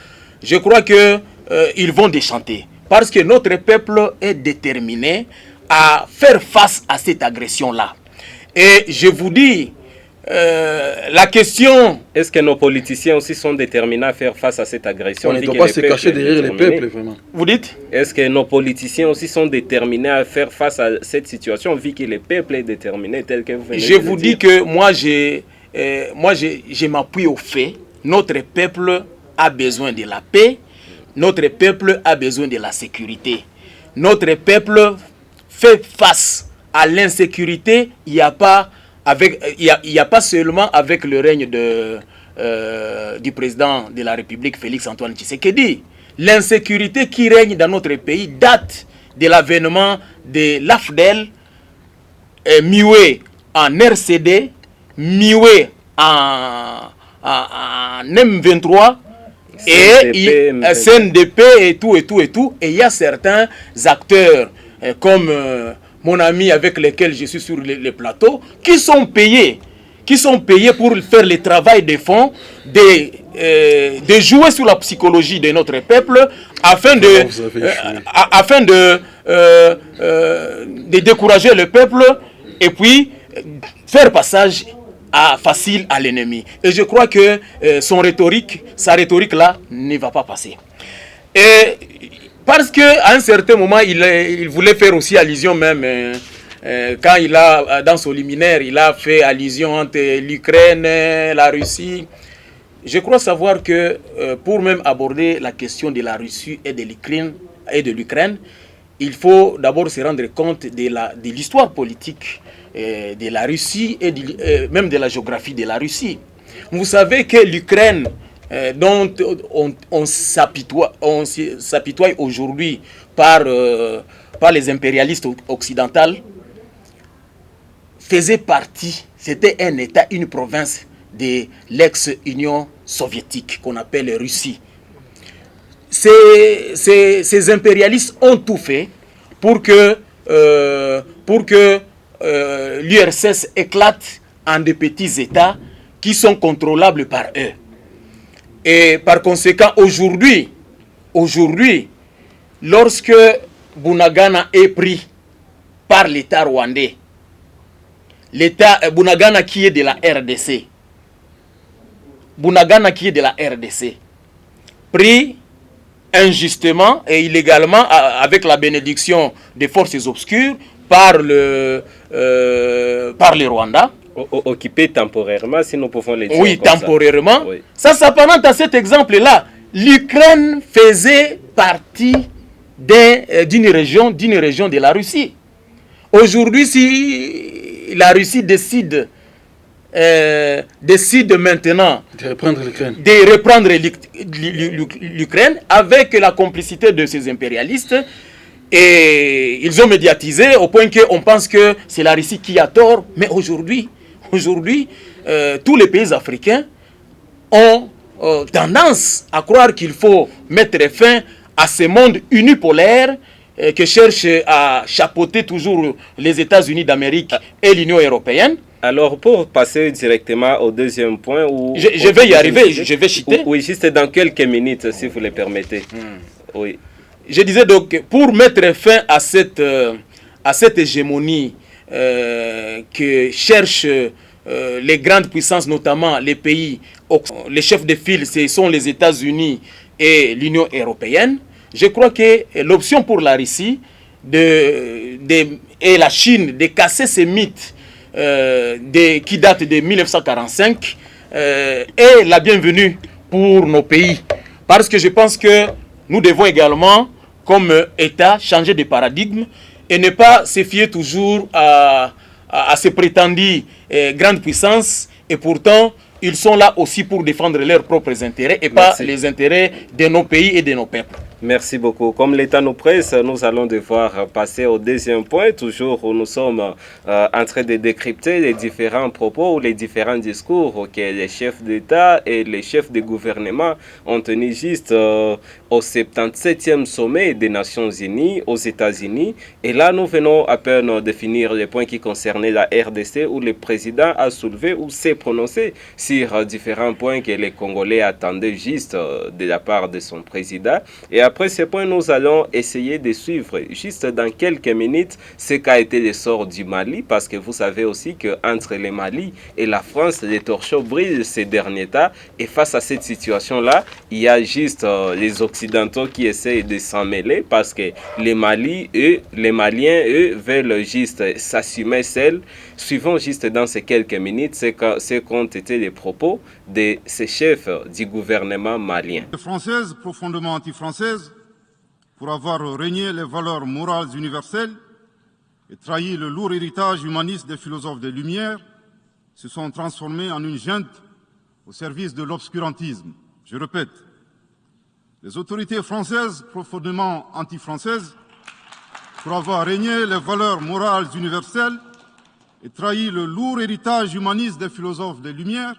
je crois qu'ils vont déchanter. Parce que notre peuple est déterminé à faire face à cette agression-là. Et je vous dis, la question... Est-ce que nos politiciens aussi sont déterminés à faire face à cette agression? On ne doit pas se cacher derrière les peuples, vraiment. Vous dites? Est-ce que nos politiciens aussi sont déterminés à faire face à cette situation, vu que le peuple est déterminé tel que vous venez de le dire? Je vous dis que moi, je m'appuie au fait. Notre peuple a besoin de la paix. Notre peuple a besoin de la sécurité. Notre peuple fait face à l'insécurité. Il n'y a pas seulement avec le règne du président de la République, Félix Antoine Tshisekedi. L'insécurité qui règne dans notre pays date de l'avènement de l'AFDEL, mué en RCD, mué en M23, et CNDP et tout. Et il y a certains acteurs comme mon ami avec lesquels je suis sur les plateaux, qui sont payés pour faire le travail de fond, de jouer sur la psychologie de notre peuple, afin de décourager le peuple et puis faire passage facile à l'ennemi. Et je crois que sa rhétorique là ne va pas passer. Et parce qu'à un certain moment, il voulait faire aussi allusion même, quand dans son liminaire, il a fait allusion entre l'Ukraine, la Russie. Je crois savoir que pour même aborder la question de la Russie et de l'Ukraine, il faut d'abord se rendre compte de l'histoire politique de la Russie et même de la géographie de la Russie. Vous savez que l'Ukraine dont on s'apitoie aujourd'hui par les impérialistes occidentaux, faisait partie, c'était un État, une province de l'ex-Union soviétique qu'on appelle Russie. Ces impérialistes ont tout fait pour que l'URSS éclate en des petits États qui sont contrôlables par eux. Et par conséquent, aujourd'hui, lorsque Bunagana est pris par l'État rwandais, l'État Bunagana qui est de la RDC, pris injustement et illégalement avec la bénédiction des forces obscures par le Rwanda. Occupé temporairement, si nous pouvons le dire. Oui, comme temporairement. Ça. Oui. Ça s'apparente à cet exemple-là. L'Ukraine faisait partie d'une région de la Russie. Aujourd'hui, si la Russie décide maintenant De reprendre l'Ukraine. de reprendre l'Ukraine avec la complicité de ces impérialistes, et ils ont médiatisé au point qu'on pense que c'est la Russie qui a tort. Mais aujourd'hui, tous les pays africains ont tendance à croire qu'il faut mettre fin à ce monde unipolaire que cherchent à chapeauter toujours les États-Unis d'Amérique et l'Union européenne. Alors, pour passer directement au deuxième point... Je vais y arriver, je vais citer. Oui, juste dans quelques minutes, si vous le permettez. Oui. Je disais donc, pour mettre fin à cette hégémonie que cherchent les grandes puissances, notamment les pays, les chefs de file, ce sont les États-Unis et l'Union européenne, je crois que l'option pour la Russie et la Chine de casser ces mythes qui datent de 1945 est la bienvenue pour nos pays. Parce que je pense que nous devons également, comme État, changer de paradigme et ne pas se fier toujours à ces prétendues grandes puissances. Et pourtant, ils sont là aussi pour défendre leurs propres intérêts et pas les intérêts de nos pays et de nos peuples. Merci beaucoup. Comme l'État nous presse, nous allons devoir passer au deuxième point, toujours où nous sommes en train de décrypter les différents propos ou les différents discours que les chefs d'État et les chefs de gouvernement ont tenus juste au 77e sommet des Nations Unies aux États-Unis. Et là, nous venons à peine de finir les points qui concernaient la RDC, où le président a soulevé ou s'est prononcé sur différents points que les Congolais attendaient juste de la part de son président. Et après ce point, nous allons essayer de suivre juste dans quelques minutes ce qu'a été le sort du Mali, parce que vous savez aussi qu'entre le Mali et la France, les torchons brillent ces derniers temps. Et face à cette situation-là, il y a juste les Occidentaux qui essayent de s'en mêler, parce que les Maliens, eux, veulent juste s'assumer seuls. Suivons juste dans ces quelques minutes ce qu'ont été les propos de ces chefs du gouvernement malien. Française, profondément anti-française, pour avoir régné les valeurs morales universelles et trahi le lourd héritage humaniste des philosophes des Lumières, se sont transformés en une junte au service de l'obscurantisme. Je répète, les autorités françaises, profondément anti-françaises, pour avoir régné les valeurs morales universelles et trahi le lourd héritage humaniste des philosophes des Lumières,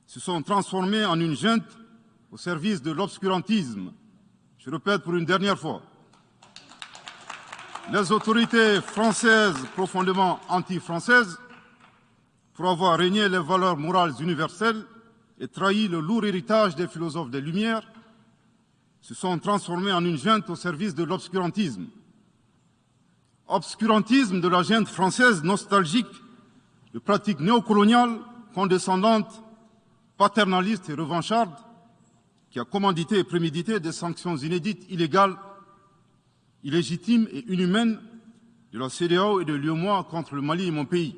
se sont transformés en une junte au service de l'obscurantisme. Je répète pour une dernière fois. Les autorités françaises profondément anti-françaises, pour avoir régné les valeurs morales universelles et trahi le lourd héritage des philosophes des Lumières, se sont transformés en une junte au service de l'obscurantisme. Obscurantisme de la junte française nostalgique de pratiques néocoloniales, condescendantes, paternalistes et revanchardes, qui a commandité et prémédité des sanctions inédites, illégales, illégitimes et inhumaines de la CEDEAO et de l'UEMOA contre le Mali et mon pays.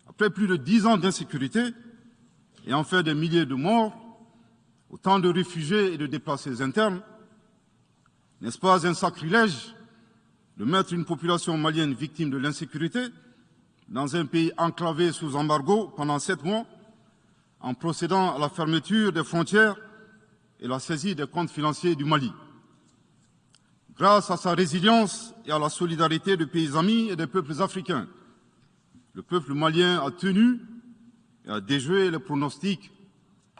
Après plus de 10 ans d'insécurité et en fait des milliers de morts, autant de réfugiés et de déplacés internes, n'est-ce pas un sacrilège de mettre une population malienne victime de l'insécurité dans un pays enclavé sous embargo pendant 7 mois, en procédant à la fermeture des frontières et la saisie des comptes financiers du Mali. Grâce à sa résilience et à la solidarité des pays amis et des peuples africains, le peuple malien a tenu et a déjoué les pronostics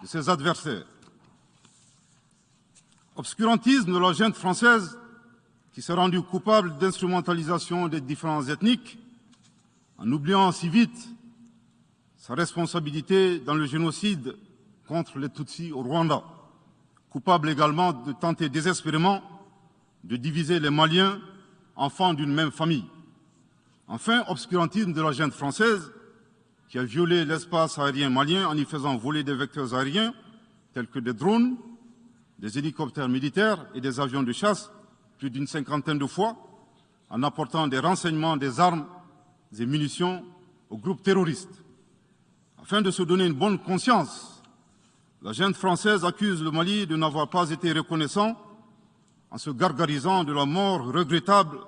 de ses adversaires. Obscurantisme de la junte française qui s'est rendue coupable d'instrumentalisation des différences ethniques, en oubliant si vite sa responsabilité dans le génocide contre les Tutsis au Rwanda, coupable également de tenter désespérément de diviser les Maliens, enfants d'une même famille. Enfin, obscurantisme de la junte française qui a violé l'espace aérien malien en y faisant voler des vecteurs aériens tels que des drones, des hélicoptères militaires et des avions de chasse plus d'une 50aine de fois, en apportant des renseignements, des armes et munitions aux groupes terroristes. Afin de se donner une bonne conscience, la junte française accuse le Mali de n'avoir pas été reconnaissant en se gargarisant de la mort regrettable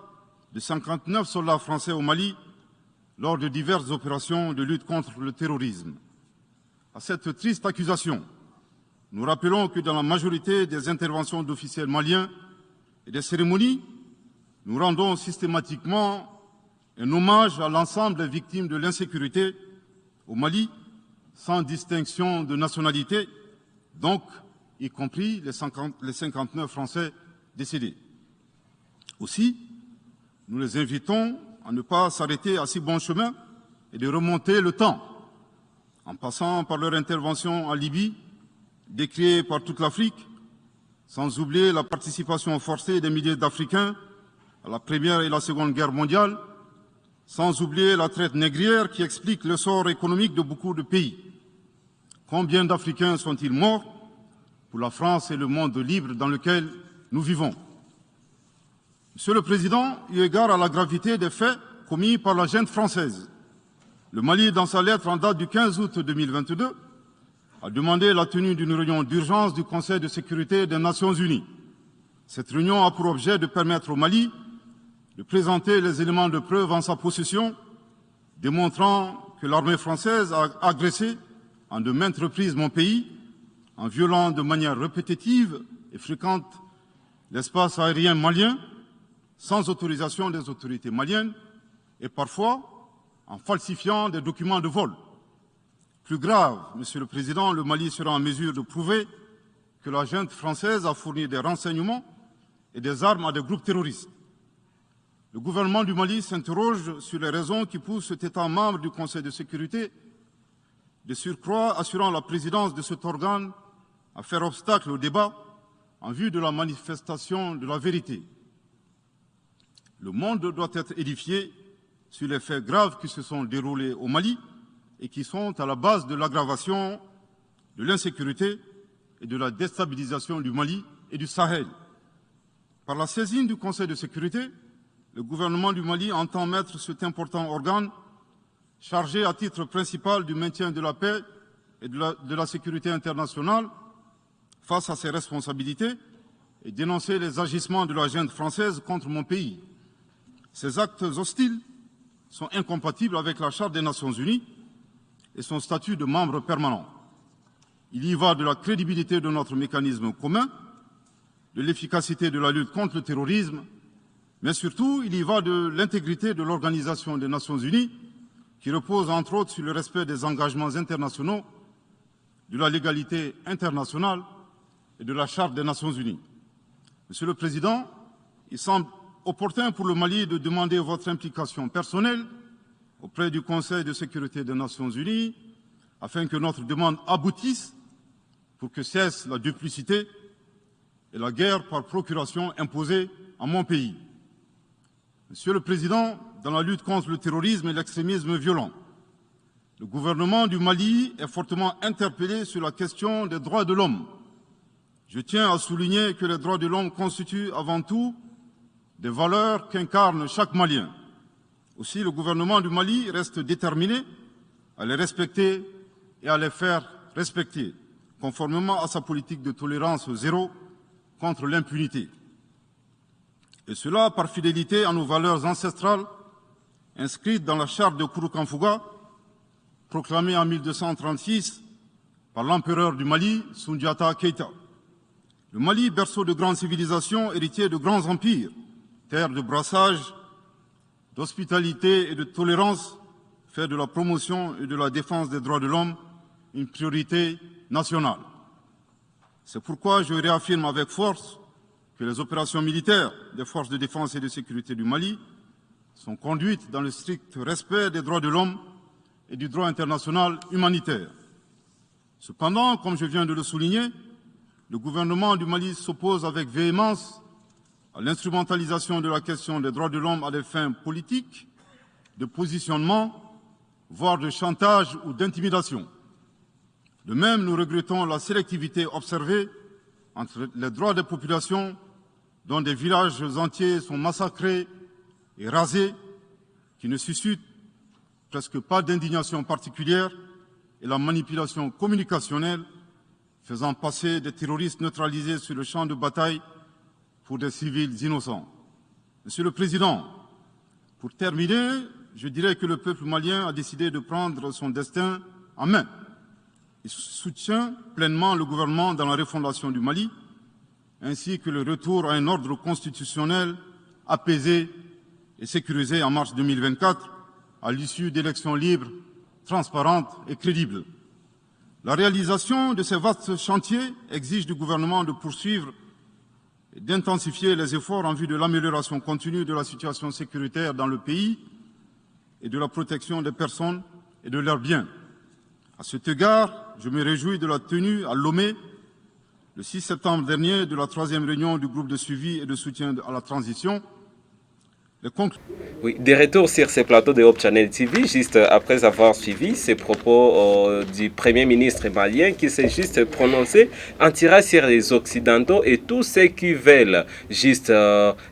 de 59 soldats français au Mali lors de diverses opérations de lutte contre le terrorisme. À cette triste accusation, nous rappelons que dans la majorité des interventions d'officiels maliens et des cérémonies, nous rendons systématiquement un hommage à l'ensemble des victimes de l'insécurité au Mali, sans distinction de nationalité, donc y compris les 59 Français décédés. Aussi, nous les invitons à ne pas s'arrêter à si bon chemin et de remonter le temps, en passant par leur intervention en Libye, décriée par toute l'Afrique, sans oublier la participation forcée des milliers d'Africains à la Première et la Seconde Guerre mondiale, sans oublier la traite négrière qui explique le sort économique de beaucoup de pays. Combien d'Africains sont-ils morts pour la France et le monde libre dans lequel nous vivons? Monsieur le Président, eu égard à la gravité des faits commis par la junte française, le Mali, dans sa lettre en date du 15 août 2022, a demandé la tenue d'une réunion d'urgence du Conseil de sécurité des Nations Unies. Cette réunion a pour objet de permettre au Mali de présenter les éléments de preuve en sa possession, démontrant que l'armée française a agressé en de maintes reprises mon pays, en violant de manière répétitive et fréquente l'espace aérien malien, sans autorisation des autorités maliennes, et parfois en falsifiant des documents de vol. Plus grave, Monsieur le Président, le Mali sera en mesure de prouver que la junte française a fourni des renseignements et des armes à des groupes terroristes. Le gouvernement du Mali s'interroge sur les raisons qui poussent cet État membre du Conseil de sécurité, de surcroît assurant la présidence de cet organe, à faire obstacle au débat en vue de la manifestation de la vérité. Le monde doit être édifié sur les faits graves qui se sont déroulés au Mali et qui sont à la base de l'aggravation de l'insécurité et de la déstabilisation du Mali et du Sahel. Par la saisine du Conseil de sécurité, le gouvernement du Mali entend mettre cet important organe chargé à titre principal du maintien de la paix et de la sécurité internationale face à ses responsabilités et dénoncer les agissements de la junte française contre mon pays. Ces actes hostiles sont incompatibles avec la Charte des Nations Unies et son statut de membre permanent. Il y va de la crédibilité de notre mécanisme commun, de l'efficacité de la lutte contre le terrorisme, mais surtout, il y va de l'intégrité de l'Organisation des Nations Unies, qui repose entre autres sur le respect des engagements internationaux, de la légalité internationale et de la Charte des Nations Unies. Monsieur le Président, il semble opportun pour le Mali de demander votre implication personnelle auprès du Conseil de sécurité des Nations Unies, afin que notre demande aboutisse pour que cesse la duplicité et la guerre par procuration imposée à mon pays. Monsieur le Président, dans la lutte contre le terrorisme et l'extrémisme violent, le gouvernement du Mali est fortement interpellé sur la question des droits de l'homme. Je tiens à souligner que les droits de l'homme constituent avant tout des valeurs qu'incarne chaque Malien. Aussi, le gouvernement du Mali reste déterminé à les respecter et à les faire respecter, conformément à sa politique de tolérance zéro contre l'impunité. Et cela par fidélité à nos valeurs ancestrales inscrites dans la charte de Kouroukanfouga, proclamée en 1236 par l'empereur du Mali, Soundiata Keïta. Le Mali, berceau de grandes civilisations, héritier de grands empires, terre de brassage, d'hospitalité et de tolérance, fait de la promotion et de la défense des droits de l'homme une priorité nationale. C'est pourquoi je réaffirme avec force que les opérations militaires des forces de défense et de sécurité du Mali sont conduites dans le strict respect des droits de l'homme et du droit international humanitaire. Cependant, comme je viens de le souligner, le gouvernement du Mali s'oppose avec véhémence à l'instrumentalisation de la question des droits de l'homme à des fins politiques, de positionnement, voire de chantage ou d'intimidation. De même, nous regrettons la sélectivité observée entre les droits des populations, dont des villages entiers sont massacrés et rasés, qui ne suscitent presque pas d'indignation particulière, et la manipulation communicationnelle faisant passer des terroristes neutralisés sur le champ de bataille pour des civils innocents. Monsieur le Président, pour terminer, je dirais que le peuple malien a décidé de prendre son destin en main. Il soutient pleinement le gouvernement dans la refondation du Mali, ainsi que le retour à un ordre constitutionnel apaisé et sécurisé en mars 2024, à l'issue d'élections libres, transparentes et crédibles. La réalisation de ces vastes chantiers exige du gouvernement de poursuivre et d'intensifier les efforts en vue de l'amélioration continue de la situation sécuritaire dans le pays et de la protection des personnes et de leurs biens. À cet égard, je me réjouis de la tenue à Lomé, le 6 septembre dernier, de la 3e réunion du groupe de suivi et de soutien à la transition. Oui, des retours sur ces plateaux de Hope Channel TV, juste après avoir suivi ces propos du Premier ministre malien qui s'est juste prononcé en tirant sur les Occidentaux et tous ceux qui veulent juste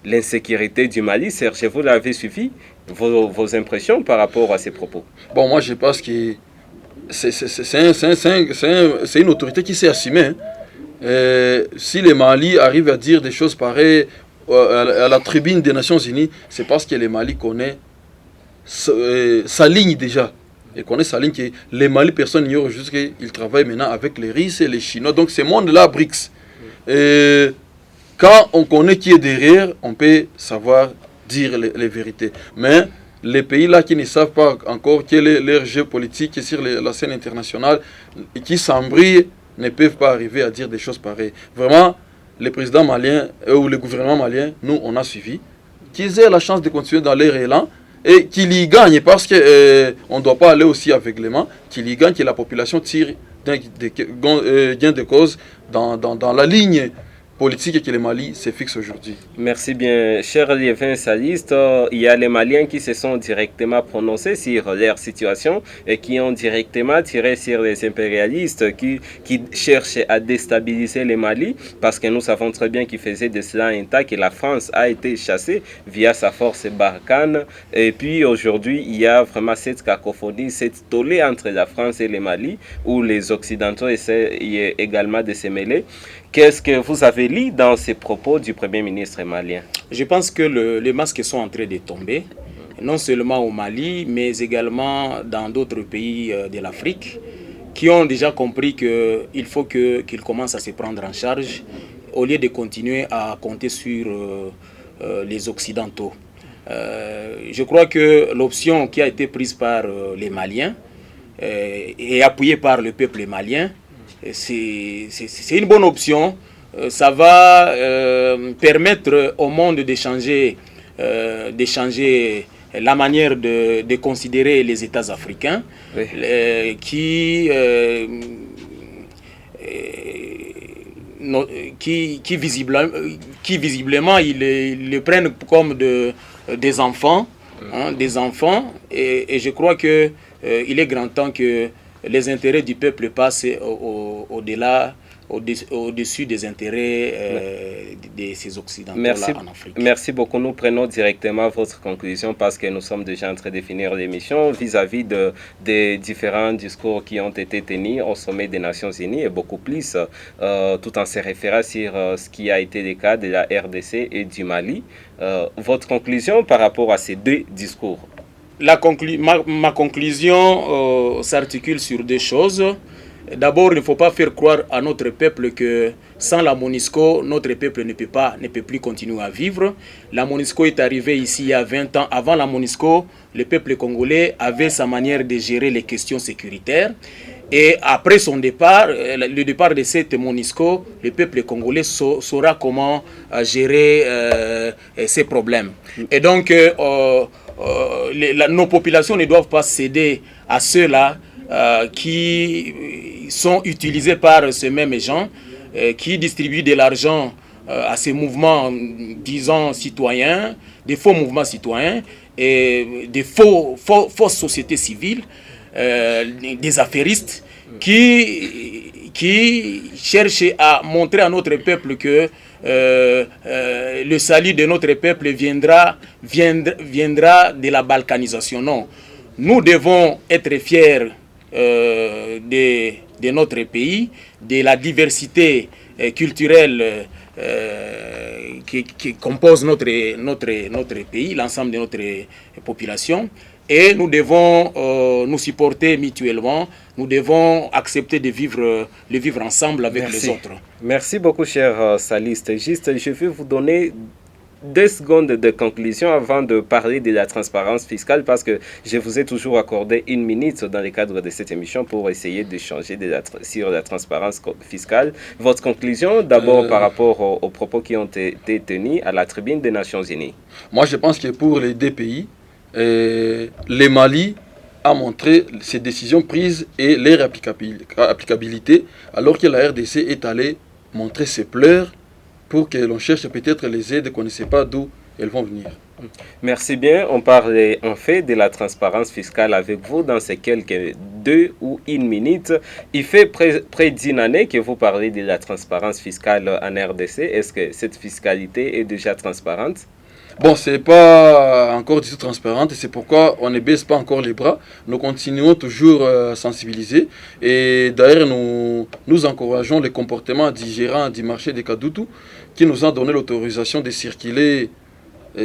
l'insécurité du Mali. Serge, vous l'avez suivi, vos impressions par rapport à ces propos? Bon, moi je pense que c'est une autorité qui s'est assumée. Si le Mali arrive à dire des choses pareilles à la tribune des Nations Unies, c'est parce que le Mali connaît sa ligne déjà. Il connaît sa ligne que le Mali, personne n'ignore juste qu'il travaille maintenant avec les Russes et les Chinois. Donc ce monde-là, BRICS. Et quand on connaît qui est derrière, on peut savoir dire les vérités. Mais les pays-là qui ne savent pas encore quel est leur jeu politique sur la scène internationale et qui s'embrillent ne peuvent pas arriver à dire des choses pareilles. Vraiment, les présidents maliens ou le gouvernement malien, nous, on a suivi, qu'ils aient la chance de continuer dans leur élan et qu'ils y gagnent parce qu'on ne doit pas aller aussi aveuglément, qu'ils y gagnent, que la population tire gain de cause dans la ligne politique que le Mali se fixe aujourd'hui. Merci bien. Cher Liévin Saliste, il y a les Maliens qui se sont directement prononcés sur leur situation et qui ont directement tiré sur les impérialistes qui cherchent à déstabiliser le Mali parce que nous savons très bien qu'ils faisaient de cela un tas que la France a été chassée via sa force Barkhane. Et puis aujourd'hui, il y a vraiment cette cacophonie, cette tollée entre la France et le Mali où les Occidentaux essaient également de se mêler. Qu'est-ce que vous avez lu dans ces propos du Premier ministre malien? Je pense que les masques sont en train de tomber, non seulement au Mali, mais également dans d'autres pays de l'Afrique, qui ont déjà compris qu'il faut qu'ils commencent à se prendre en charge, au lieu de continuer à compter sur les Occidentaux. Je crois que l'option qui a été prise par les Maliens et appuyée par le peuple malien, c'est une bonne option. Ça va permettre au monde d'échanger la manière de considérer les États africains, oui, qui visiblement ils le prennent comme des enfants, et je crois que il est grand temps que les intérêts du peuple passent au-dessus des intérêts de ces Occidentaux-là en Afrique. Merci beaucoup. Nous prenons directement votre conclusion parce que nous sommes déjà en train de finir l'émission vis-à-vis des différents discours qui ont été tenus au sommet des Nations Unies et beaucoup plus, tout en se référant sur ce qui a été le cas de la RDC et du Mali. Votre conclusion par rapport à ces deux discours? Ma conclusion s'articule sur deux choses. D'abord, il ne faut pas faire croire à notre peuple que sans la MONUSCO, notre peuple ne peut plus continuer à vivre. La MONUSCO est arrivée ici il y a 20 ans. Avant la MONUSCO, le peuple congolais avait sa manière de gérer les questions sécuritaires. Et après son départ, le départ de cette MONUSCO, le peuple congolais saura comment gérer ces problèmes. Et donc, nos populations ne doivent pas céder à ceux-là qui sont utilisés par ces mêmes gens, qui distribuent de l'argent à ces mouvements, disons, citoyens, des faux mouvements citoyens, et des fausses sociétés civiles, des affairistes qui cherchent à montrer à notre peuple que le salut de notre peuple viendra de la balkanisation. Non, nous devons être fiers de notre pays, de la diversité culturelle qui compose notre pays, l'ensemble de notre population. Et nous devons nous supporter mutuellement. Nous devons accepter de vivre ensemble avec les autres. Merci beaucoup, cher Saliste. Juste, je vais vous donner 2 secondes de conclusion avant de parler de la transparence fiscale, parce que je vous ai toujours accordé 1 minute dans le cadre de cette émission pour essayer d'échanger sur la transparence fiscale. Votre conclusion, d'abord par rapport aux propos qui ont été tenus à la tribune des Nations Unies. Moi, je pense que pour les 2 pays, le Mali a montré ses décisions prises et leur applicabilité, alors que la RDC est allée montrer ses pleurs pour que l'on cherche peut-être les aides qu'on ne sait pas d'où elles vont venir. Merci bien. On parlait en fait de la transparence fiscale avec vous dans ces quelques 2 ou 1 minute. Il fait près d'1 année que vous parlez de la transparence fiscale en RDC. Est-ce que cette fiscalité est déjà transparente? Bon, ce n'est pas encore du tout transparent et c'est pourquoi on ne baisse pas encore les bras. Nous continuons toujours à sensibiliser et d'ailleurs nous encourageons le comportement du gérant du marché de Kadutu qui nous a donné l'autorisation de circuler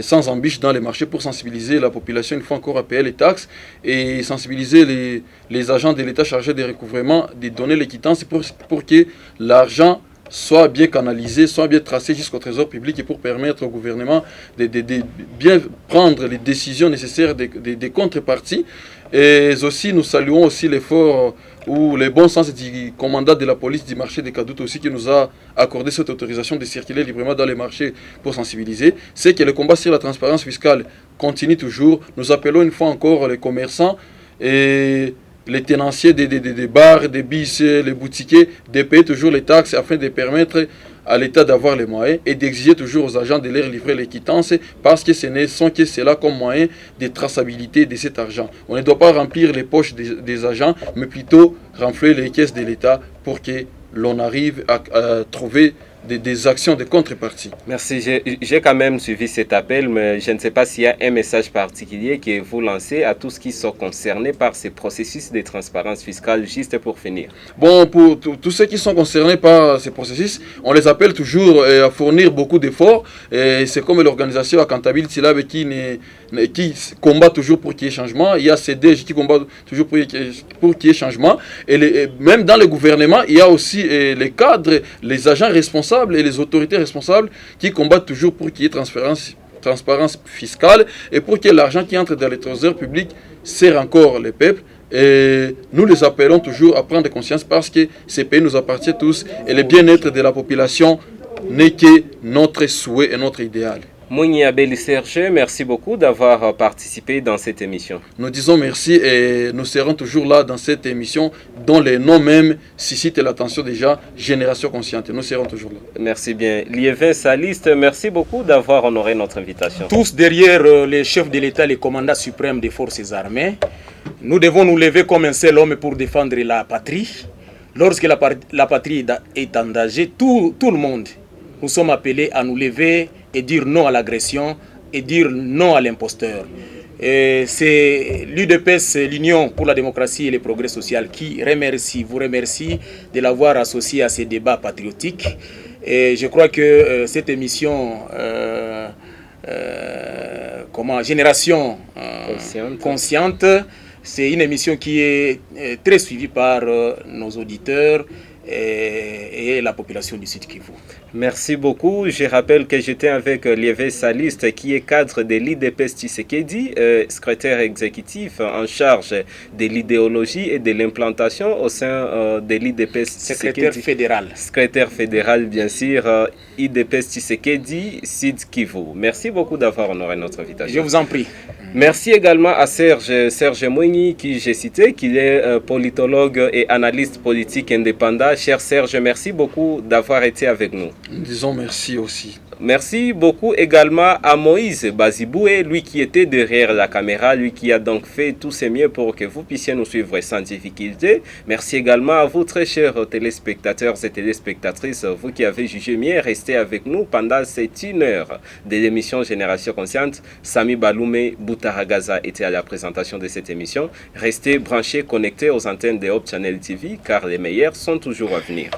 sans embûche dans les marchés pour sensibiliser la population une fois encore à payer les taxes et sensibiliser les agents de l'État chargés des recouvrements, de donner les quittances pour que l'argent soit bien canalisé, soit bien tracé jusqu'au trésor public et pour permettre au gouvernement de bien prendre les décisions nécessaires des contreparties. Et aussi, nous saluons aussi l'effort ou le bon sens du commandant de la police du marché de Kadutu aussi qui nous a accordé cette autorisation de circuler librement dans les marchés pour sensibiliser. C'est que le combat sur la transparence fiscale continue toujours. Nous appelons une fois encore les commerçants et les tenanciers des bars, des bis, les boutiquiers, de payer toujours les taxes afin de permettre à l'État d'avoir les moyens et d'exiger toujours aux agents de leur livrer les quittances parce que ce ne sont que cela comme moyen de traçabilité de cet argent. On ne doit pas remplir les poches des agents, mais plutôt renflouer les caisses de l'État pour que l'on arrive à trouver des actions de contrepartie. Merci. J'ai quand même suivi cet appel, mais je ne sais pas s'il y a un message particulier que vous lancez à tous qui sont concernés par ces processus de transparence fiscale, juste pour finir. Bon, pour tous ceux qui sont concernés par ces processus, on les appelle toujours à fournir beaucoup d'efforts. C'est comme l'organisation Accountability Lab qui combat toujours pour qu'il y ait changement. Il y a CDG qui combat toujours pour qu'il y ait changement. Et même dans le gouvernement, il y a aussi les cadres, les agents responsables et les autorités responsables qui combattent toujours pour qu'il y ait transparence fiscale et pour que l'argent qui entre dans les trésors publics sert encore le peuple. Et nous les appelons toujours à prendre conscience parce que ces pays nous appartiennent tous et le bien-être de la population n'est que notre souhait et notre idéal. Mouni Abeli Serge, merci beaucoup d'avoir participé dans cette émission. Nous disons merci et nous serons toujours là dans cette émission dont les noms même suscitent l'attention déjà, Génération Consciente. Nous serons toujours là. Merci bien. Liévin Saliste, merci beaucoup d'avoir honoré notre invitation. Tous derrière les chefs de l'État, les commandants suprêmes des forces armées, nous devons nous lever comme un seul homme pour défendre la patrie. Lorsque la patrie est en danger, tout le monde, nous sommes appelés à nous lever et dire non à l'agression et dire non à l'imposteur. C'est l'UDPS, l'Union pour la démocratie et le progrès social, qui vous remercie de l'avoir associé à ces débats patriotiques. Et je crois que cette émission, Génération Consciente, C'est une émission qui est très suivie par nos auditeurs et la population du Sud Kivu. Merci beaucoup. Je rappelle que j'étais avec Liévé Saliste, qui est cadre de l'IDPS Tshisekedi, secrétaire exécutif en charge de l'idéologie et de l'implantation au sein de l'IDPS Tshisekedi. Secrétaire fédéral. Secrétaire fédéral, bien sûr, IDPS Tshisekedi, Sud Kivu. Merci beaucoup d'avoir honoré notre invitation. Je vous en prie. Merci également à Serge Moigny, qui j'ai cité, qui est politologue et analyste politique indépendant. Cher Serge, merci beaucoup d'avoir été avec nous. Disons merci aussi. Merci beaucoup également à Moïse Baziboué, lui qui était derrière la caméra, lui qui a donc fait tout ses mieux pour que vous puissiez nous suivre sans difficulté. Merci également à vous, très chers téléspectateurs et téléspectatrices, vous qui avez jugé mieux rester avec nous pendant cette 1 heure de l'émission Génération Consciente. Sami Baloumé Boutaragaza était à la présentation de cette émission. Restez branchés, connectés aux antennes de Hope Channel TV, car les meilleurs sont toujours à venir.